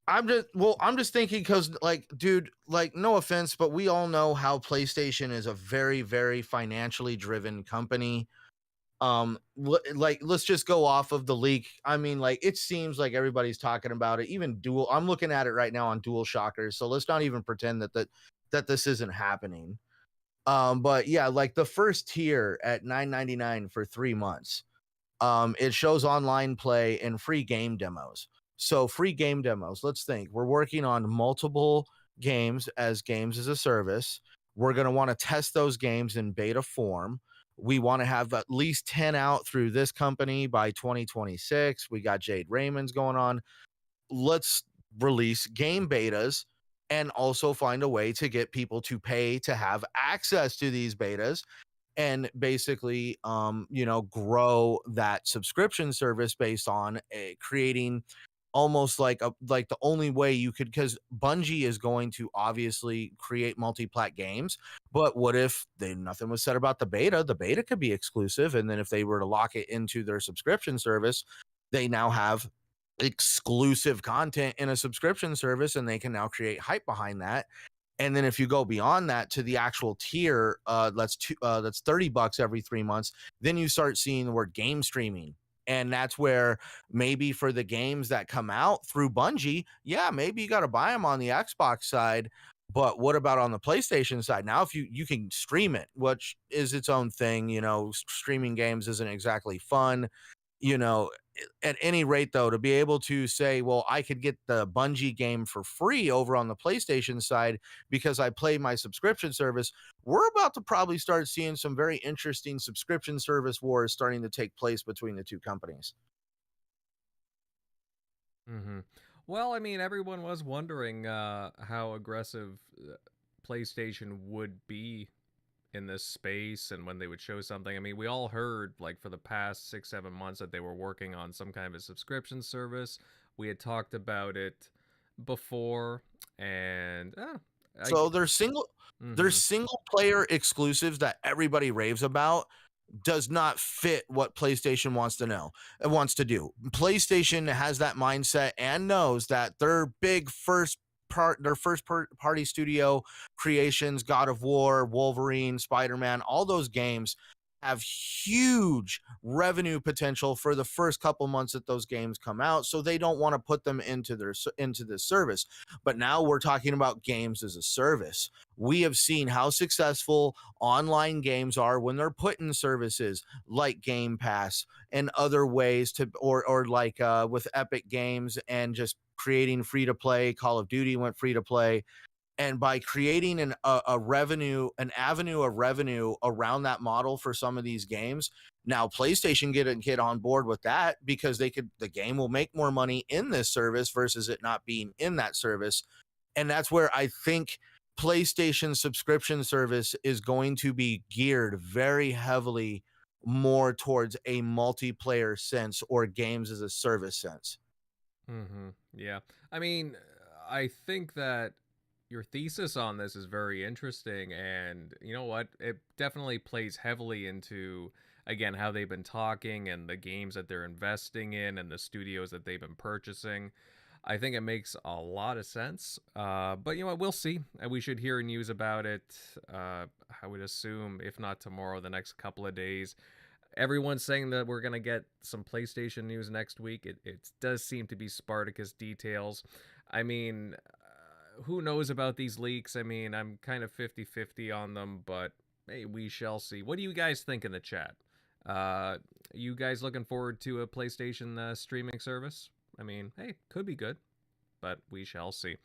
I'm just thinking, because dude, no offense, but we all know how PlayStation is a very, very financially driven company. Let's just go off of the leak. I mean, it seems like everybody's talking about it. Even I'm looking at it right now on DualShocker, so let's not even pretend that this isn't happening. But yeah, the first tier at $9.99 for 3 months. It shows online play and free game demos. So free game demos, let's think. We're working on multiple games as a service. We're going to want to test those games in beta form. We want to have at least 10 out through this company by 2026. We got Jade Raymond's going on. Let's release game betas and also find a way to get people to pay to have access to these betas. and basically, grow that subscription service based on creating almost like the only way you could, because Bungie is going to obviously create multi-plat games, but what if nothing was said about the beta? The beta could be exclusive, and then if they were to lock it into their subscription service, they now have exclusive content in a subscription service, and they can now create hype behind that. And then if you go beyond that to the actual tier, that's $30 every 3 months, then you start seeing the word game streaming. And that's where maybe for the games that come out through Bungie, yeah, maybe you got to buy them on the Xbox side. But what about on the PlayStation side? Now, if you can stream it, which is its own thing, streaming games isn't exactly fun, at any rate, though, to be able to say, well, I could get the Bungie game for free over on the PlayStation side because I play my subscription service, we're about to probably start seeing some very interesting subscription service wars starting to take place between the two companies. Mm-hmm. Well, I mean, everyone was wondering how aggressive PlayStation would be in this space and when they would show something. I mean, we all heard like for the past 6-7 months that they were working on some kind of a subscription service. We had talked about it before, and so there's single player exclusives that everybody raves about does not fit what PlayStation wants to do. PlayStation has that mindset and knows that their big first party studio creations, God of War, Wolverine, Spider-Man, all those games have huge revenue potential for the first couple months that those games come out, so they don't want to put them into this service. But now we're talking about games as a service. We have seen how successful online games are when they're put in services like Game Pass and other ways to, or like with Epic Games and just creating free to play. Call of Duty went free to play. And by creating an avenue of revenue around that model for some of these games, now PlayStation get on board with that because the game will make more money in this service versus it not being in that service. And that's where I think PlayStation subscription service is going to be geared very heavily more towards a multiplayer sense or games as a service sense. Mm-hmm. Yeah. I mean, I think that your thesis on this is very interesting, and you know what? It definitely plays heavily into, again, how they've been talking and the games that they're investing in and the studios that they've been purchasing. I think it makes a lot of sense, but you know what? We'll see. We should hear news about it, I would assume, if not tomorrow, the next couple of days. Everyone's saying that we're going to get some PlayStation news next week. It does seem to be Spartacus details. I mean, who knows about these leaks? I mean, I'm kind of 50-50 on them, but hey, we shall see. What do you guys think in the chat? You guys looking forward to a PlayStation streaming service? I mean, hey, could be good, but we shall see.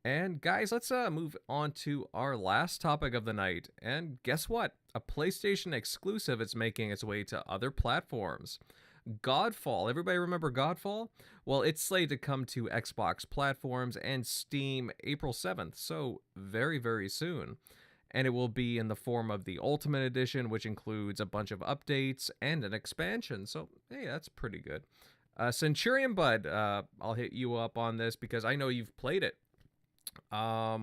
And guys, let's move on to our last topic of the night. And guess what? A PlayStation exclusive is making its way to other platforms. Godfall. Everybody remember Godfall? Well, it's slated to come to Xbox platforms and Steam April 7th, so very, very soon. And it will be in the form of the Ultimate Edition, which includes a bunch of updates and an expansion. So, hey, that's pretty good. Centurion Bud, I'll hit you up on this because I know you've played it. I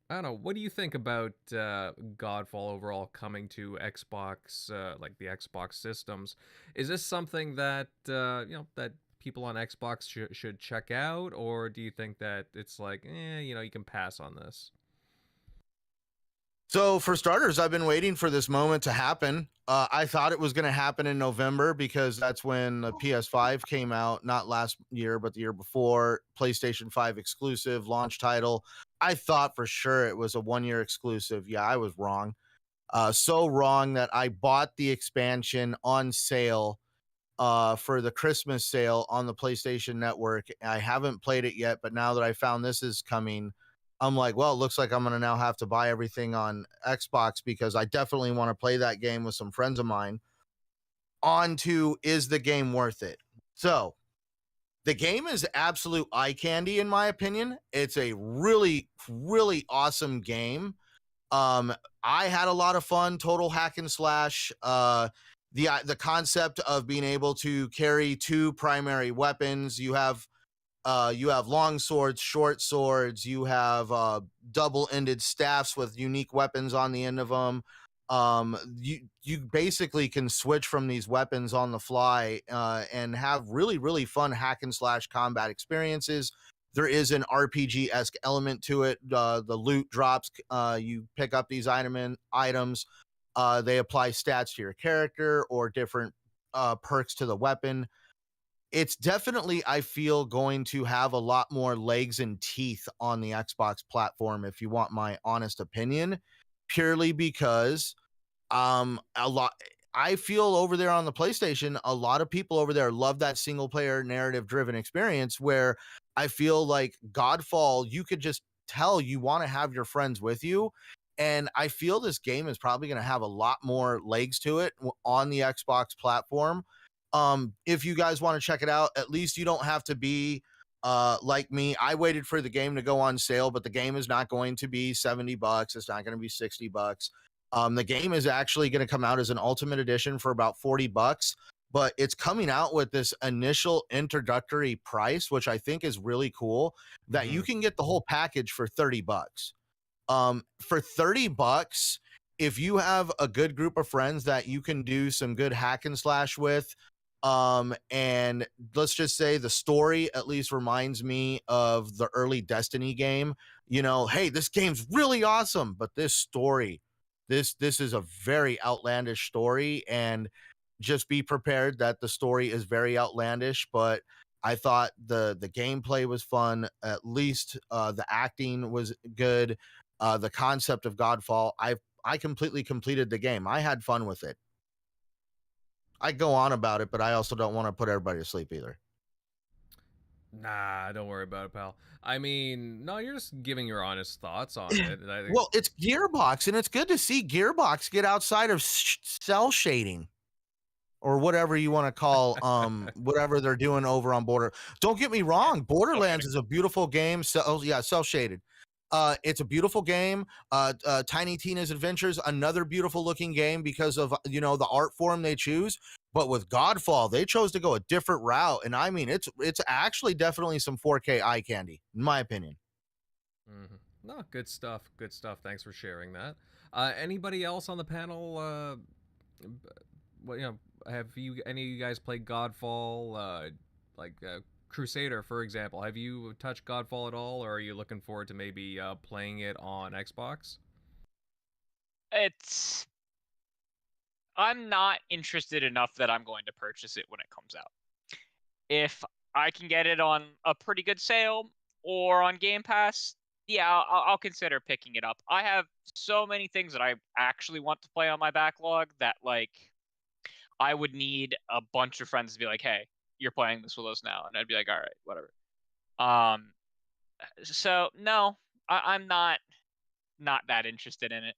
don't know. What do you think about Godfall overall coming to Xbox, like the Xbox systems? Is this something that that people on Xbox should check out, or do you think that it's like, you can pass on this? So for starters, I've been waiting for this moment to happen. I thought it was going to happen in November because that's when the PS5 came out, not last year, but the year before. PlayStation 5 exclusive launch title. I thought for sure it was a 1-year exclusive. Yeah, I was wrong. So wrong that I bought the expansion on sale for the Christmas sale on the PlayStation Network. I haven't played it yet, but now that I found this is coming, I'm like, well, it looks like I'm going to now have to buy everything on Xbox because I definitely want to play that game with some friends of mine. On to, is the game worth it? So the game is absolute eye candy, in my opinion. It's a really, really awesome game. I had a lot of fun. Total hack and slash. The concept of being able to carry two primary weapons. You have long swords, short swords. You have double-ended staffs with unique weapons on the end of them. You basically can switch from these weapons on the fly and have really, really fun hack and slash combat experiences. There is an RPG-esque element to it. The loot drops. You pick up these items. They apply stats to your character or different perks to the weapon. It's definitely, I feel, going to have a lot more legs and teeth on the Xbox platform, if you want my honest opinion, purely because I feel over there on the PlayStation, a lot of people over there love that single player narrative driven experience where I feel like Godfall, you could just tell you want to have your friends with you. And I feel this game is probably going to have a lot more legs to it on the Xbox platform. If you guys want to check it out, at least you don't have to be like me. I waited for the game to go on sale, but the game is not going to be $70. It's not going to be $60. The game is actually going to come out as an ultimate edition for about $40, but it's coming out with this initial introductory price, which I think is really cool, that you can get the whole package for $30. For $30, if you have a good group of friends that you can do some good hack and slash with, and let's just say the story at least reminds me of the early Destiny game, hey, this game's really awesome, but this story, this is a very outlandish story, and just be prepared that the story is very outlandish, but I thought the gameplay was fun. At least the acting was good. The concept of Godfall, I completely completed the game. I had fun with it. I go on about it, but I also don't want to put everybody to sleep either. Nah, don't worry about it, pal. I mean, no, you're just giving your honest thoughts on it. And I think, Well, it's Gearbox, and it's good to see Gearbox get outside of cell shading or whatever you want to call whatever they're doing over on Border. Don't get me wrong, Borderlands is a beautiful game. Cell shaded. It's a beautiful game. Tiny Tina's Adventures, another beautiful looking game because of the art form they choose. But with Godfall, they chose to go a different route, and I mean it's actually definitely some 4K eye candy, in my opinion. Mm-hmm. No, good stuff. Good stuff. Thanks for sharing that. Anybody else on the panel? Have any of you guys played Godfall? Crusader, for example. Have you touched Godfall at all, or are you looking forward to maybe playing it on Xbox? I'm not interested enough that I'm going to purchase it when it comes out. If I can get it on a pretty good sale or on Game Pass, yeah, I'll consider picking it up. I have so many things that I actually want to play on my backlog that, like, I would need a bunch of friends to be like, hey, you're playing this with us now. And I'd be like, all right, whatever. So, no, I'm not that interested in it.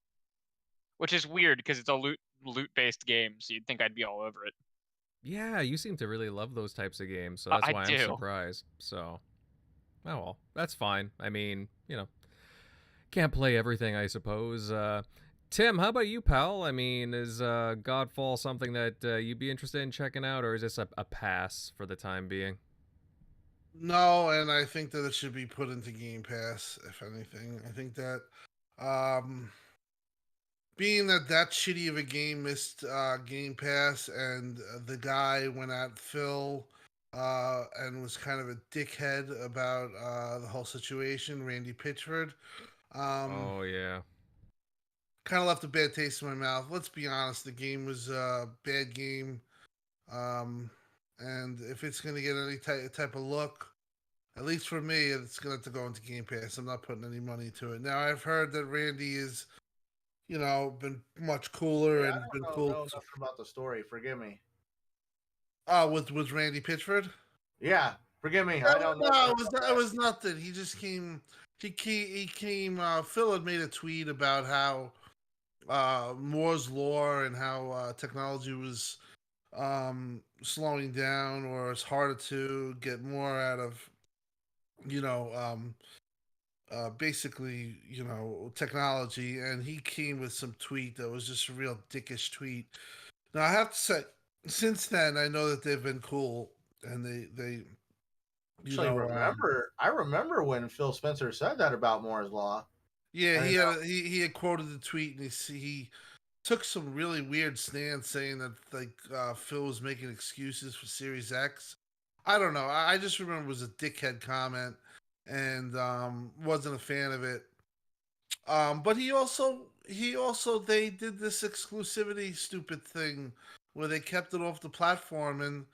Which is weird because it's a loot-based game, so you'd think I'd be all over it. Yeah, you seem to really love those types of games, so that's why I'm surprised. So, oh well, that's fine. I mean, can't play everything, I suppose. Tim, how about you, pal? I mean, is Godfall something that you'd be interested in checking out, or is this a pass for the time being? No, and I think that it should be put into Game Pass, if anything. I think that being that shitty of a game missed Game Pass, and the guy went at Phil and was kind of a dickhead about the whole situation, Randy Pitchford. Oh, yeah. Kind of left a bad taste in my mouth. Let's be honest, the game was a bad game. And if it's going to get any type of look, at least for me, it's going to have to go into Game Pass. I'm not putting any money to it. Now, I've heard that Randy is, been much cooler and been cool. I don't know nothing about the story. Forgive me. With Randy Pitchford? Yeah, forgive me. No, I don't know. It was nothing. He just came. He came. Phil had made a tweet about how Moore's law and how technology was slowing down, or it's harder to get more out of basically, technology, and he came with some tweet that was just a real dickish tweet. Now I have to say, since then I know that they've been cool, and they I remember when Phil Spencer said that about Moore's Law. yeah, he had quoted the tweet, and he took some really weird stance saying that Phil was making excuses for Series X. I don't know. I just remember it was a dickhead comment, and wasn't a fan of it. But he also they did this exclusivity stupid thing where they kept it off the platform, and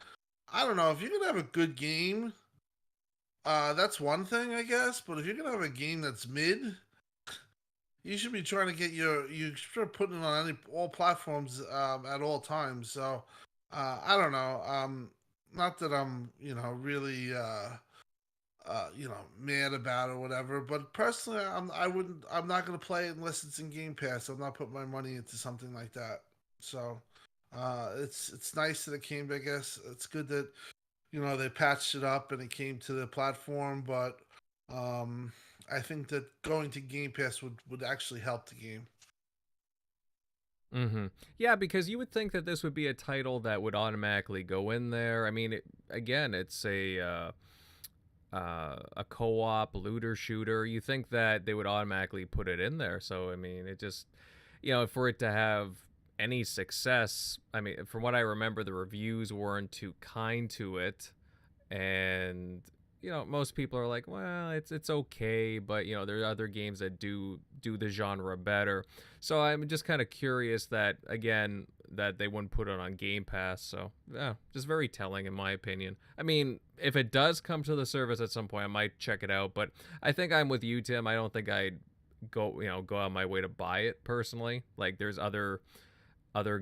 I don't know, if you're gonna have a good game, that's one thing, I guess. But if you're gonna have a game that's mid, you should be trying to get you should putting it on all platforms at all times. So I don't know. Not that I'm really mad about it or whatever. But personally, I'm not going to play it unless it's in Game Pass. I'm not putting my money into something like that. So it's nice that it came. I guess it's good that they patched it up and it came to the platform. But I think that going to Game Pass would actually help the game. Mm-hmm. Yeah, because you would think that this would be a title that would automatically go in there. I mean, it's a co-op looter shooter. You think that they would automatically put it in there. So I mean, it just for it to have any success, I mean, from what I remember, the reviews weren't too kind to it, and most people are like, well, it's okay, but there are other games that do the genre better. So I'm just kind of curious that they wouldn't put it on Game Pass. So yeah, just very telling in my opinion. I mean, if it does come to the service at some point, I might check it out, but I think I'm with you, Tim. I don't think I'd go out of my way to buy it personally. Like, there's other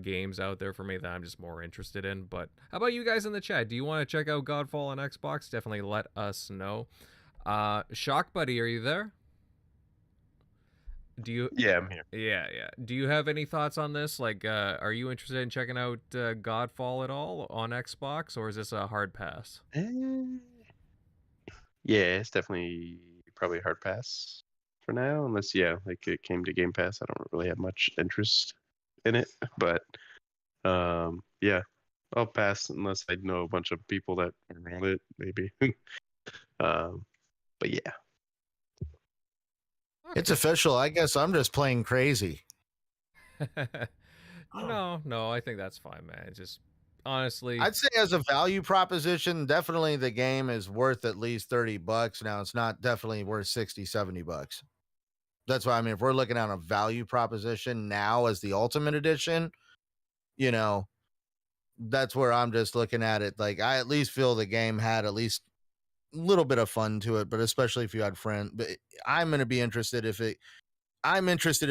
games out there for me that I'm just more interested in. But how about you guys in the chat? Do you want to check out Godfall on Xbox? Definitely let us know. Shock Buddy, are you there? Yeah, I'm here. Yeah. Do you have any thoughts on this? Like, are you interested in checking out Godfall at all on Xbox, or is this a hard pass? Yeah, it's definitely probably a hard pass for now, unless it came to Game Pass. I don't really have much interest in it, but yeah, I'll pass unless I know a bunch of people that are on it, maybe. But yeah, it's official. I guess I'm just playing crazy. No, I think that's fine, man. It's just, honestly, I'd say as a value proposition, definitely the game is worth at least $30. Now, it's not definitely worth $60-$70. That's why, I mean, if we're looking at a value proposition now as the Ultimate Edition, that's where I'm just looking at it. Like, I at least feel the game had at least a little bit of fun to it, but especially if you had friends. But I'm going to be interested if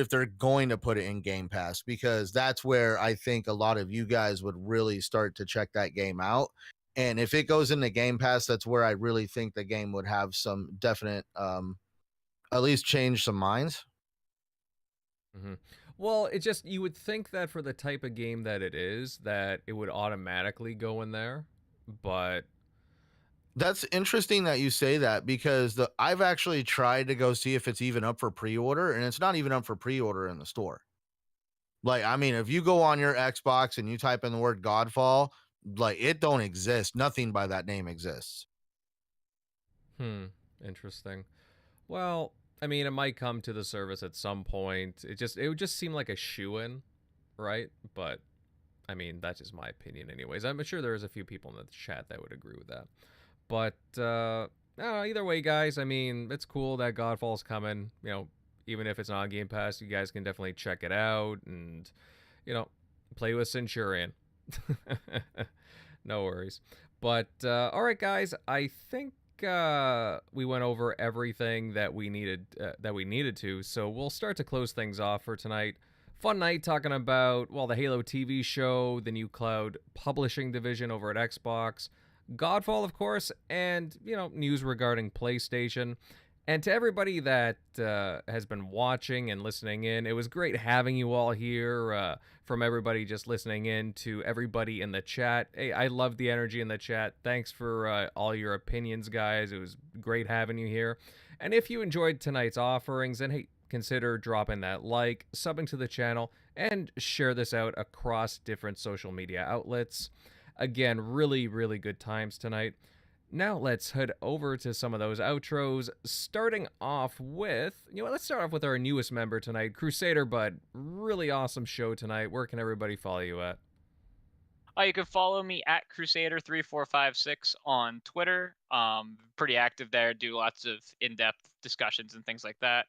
they're going to put it in Game Pass, because that's where I think a lot of you guys would really start to check that game out. And if it goes into Game Pass, that's where I really think the game would have some definite, at least change some minds. Mm-hmm. Well, it just, you would think that for the type of game that it is, that it would automatically go in there, but that's interesting that you say that, because I've actually tried to go see if it's even up for pre-order, and it's not even up for pre-order in the store. Like, I mean, if you go on your Xbox and you type in the word Godfall, like, it don't exist. Nothing by that name exists. Interesting. Well, I mean, it might come to the service at some point. It would just seem like a shoo-in, right? But I mean, that's just my opinion anyways. I'm sure there's a few people in the chat that would agree with that. But I don't know, either way, guys, I mean, it's cool that Godfall's coming. Even if it's not on Game Pass, you guys can definitely check it out and, play with Centurion. No worries. But all right, guys, I think we went over everything that we needed to. So we'll start to close things off for tonight. Fun night talking about, the Halo TV show, the new cloud publishing division over at Xbox, Godfall, of course, and, news regarding PlayStation. And to everybody that has been watching and listening in, it was great having you all here, from everybody just listening in to everybody in the chat. Hey, I love the energy in the chat. Thanks for all your opinions, guys. It was great having you here. And if you enjoyed tonight's offerings, then hey, consider dropping that like, subbing to the channel, and share this out across different social media outlets. Again, really, really good times tonight. Now let's head over to some of those outros, starting off with, let's start off with our newest member tonight, Crusader Bud. Really awesome show tonight. Where can everybody follow you at? You can follow me at Crusader3456 on Twitter. Pretty active there, do lots of in-depth discussions and things like that.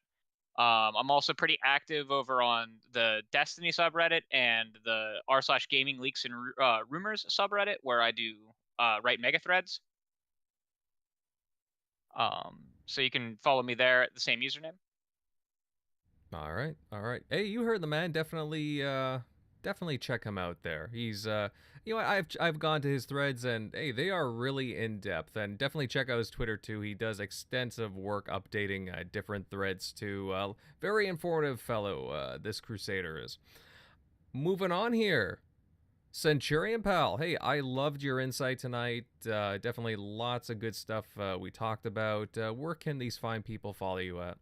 I'm also pretty active over on the Destiny subreddit and the r/gaming leaks and rumors subreddit, where I do write mega threads. So you can follow me there at the same username. All right. Hey, you heard the man. Definitely check him out there. He's I've gone to his threads, and hey, they are really in depth. And definitely check out his Twitter too. He does extensive work updating different threads too. Very informative fellow. This Crusader is. Moving on here. Centurion Pal, hey, I loved your insight tonight. Definitely lots of good stuff we talked about. Where can these fine people follow you at?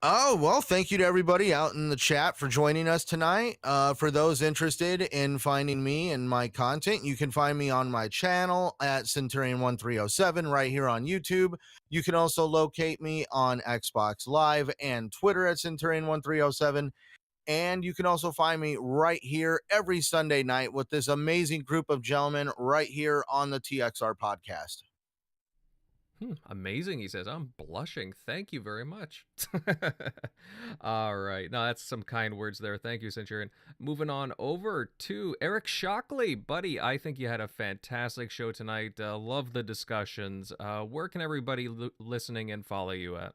Oh, well, thank you to everybody out in the chat for joining us tonight. For those interested in finding me and my content, you can find me on my channel at Centurion1307 right here on YouTube. You can also locate me on Xbox Live and Twitter at Centurion1307. And you can also find me right here every Sunday night with this amazing group of gentlemen right here on the TXR Podcast. Amazing, he says. I'm blushing. Thank you very much. All right. No, that's some kind words there. Thank you, Centurion. Moving on over to Eric Shockley. Buddy, I think you had a fantastic show tonight. Love the discussions. Where can everybody listening and follow you at?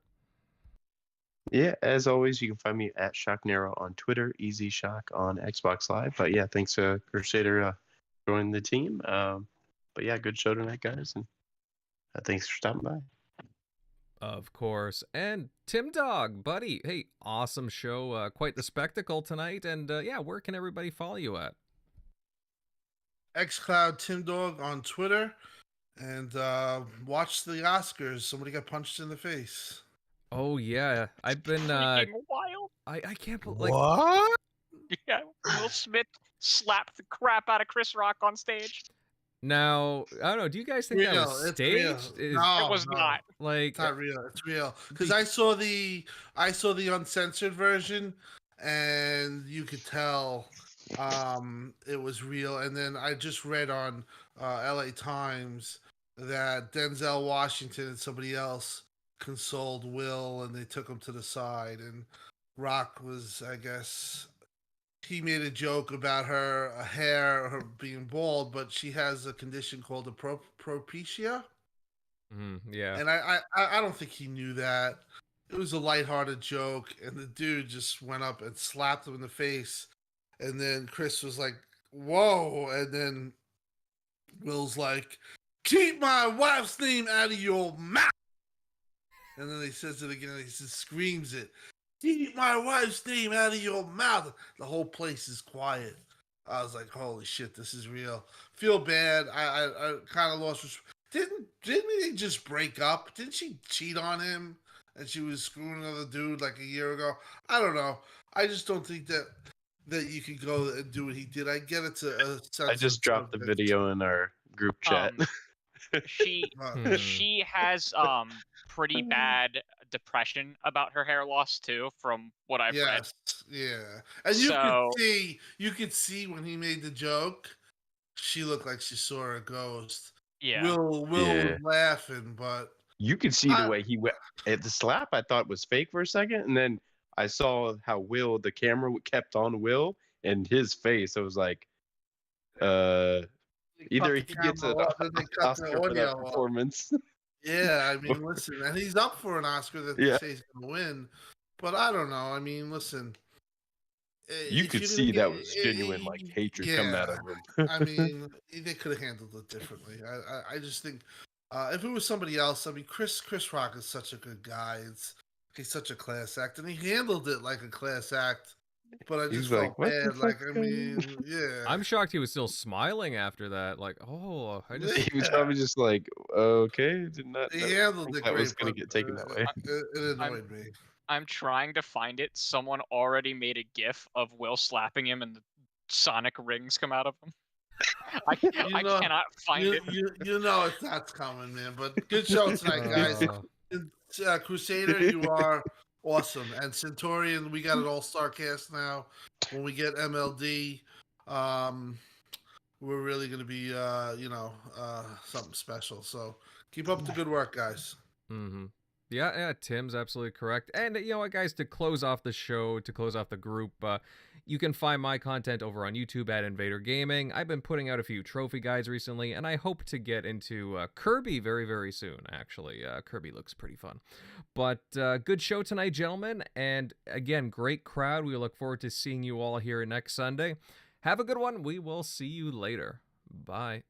Yeah, as always, you can find me at Shocknero on Twitter, Easy Shock on Xbox Live. But yeah, thanks to Crusader joining the team. But yeah, good show tonight, guys, and thanks for stopping by. Of course. And Tim Dog, buddy, hey, awesome show. Quite the spectacle tonight. And yeah, where can everybody follow you at? xCloud Tim Dog on Twitter, and watch the Oscars. Somebody got punched in the face. Oh yeah, I've been wild. I can't believe What? Yeah, Will Smith slapped the crap out of Chris Rock on stage. Now, I don't know, do you guys think that was staged? No, it was not. Like, it's not real. It's real. Because I saw the uncensored version, and you could tell it was real. And then I just read on LA Times that Denzel Washington and somebody else consoled Will, and they took him to the side, and Rock was, I guess, he made a joke about her hair being bald, but she has a condition called a propecia. Yeah. And I don't think he knew that. It was a lighthearted joke, and the dude just went up and slapped him in the face. And then Chris was like, whoa. And then Will's like, keep my wife's name out of your mouth. And then he says it again. He just screams it. Keep my wife's name out of your mouth. The whole place is quiet. I was like, holy shit, this is real. Feel bad. I kind of lost respect. Didn't they just break up? Didn't she cheat on him? And she was screwing another dude like a year ago? I don't know. I just don't think that you could go and do what he did. I get it to I just dropped the video in our group chat. She has pretty bad depression about her hair loss too, from what I've read. Yeah. And you could see when he made the joke, she looked like she saw a ghost. Yeah. Will was laughing, but you could see the way he went at the slap. I thought was fake for a second, and then I saw how the camera kept on Will and his face. I was like, either he gets an Oscar for that performance. Yeah, I mean, listen, and he's up for an Oscar that they say he's going to win. But I don't know. I mean, listen. You could see that was genuine, hatred coming out of him. I mean, they could have handled it differently. I just think if it was somebody else, I mean, Chris Rock is such a good guy. He's such a class act, and he handled it like a class act but I He's just like, felt "What the bad. Like, fuck's I going mean, yeah. I'm shocked he was still smiling after that. Like, oh, I just He was probably just like, okay, did not He know handled think it that was great, gonna but get taken that way. it annoyed me. I'm trying to find it. Someone already made a GIF of Will slapping him and the sonic rings come out of him. I You know, cannot find it. you know that's coming, man. But good show tonight, guys. Crusader, you are awesome, and Centurion, we got an all-star cast now. When we get MLD, we're really going to be, something special. So keep up the good work, guys. Mm-hmm. Yeah, Tim's absolutely correct. And you know what, guys, to close off the show, to close off the group, you can find my content over on YouTube at Invader Gaming. I've been putting out a few trophy guides recently, and I hope to get into Kirby very, very soon, actually. Kirby looks pretty fun. But good show tonight, gentlemen. And again, great crowd. We look forward to seeing you all here next Sunday. Have a good one. We will see you later. Bye.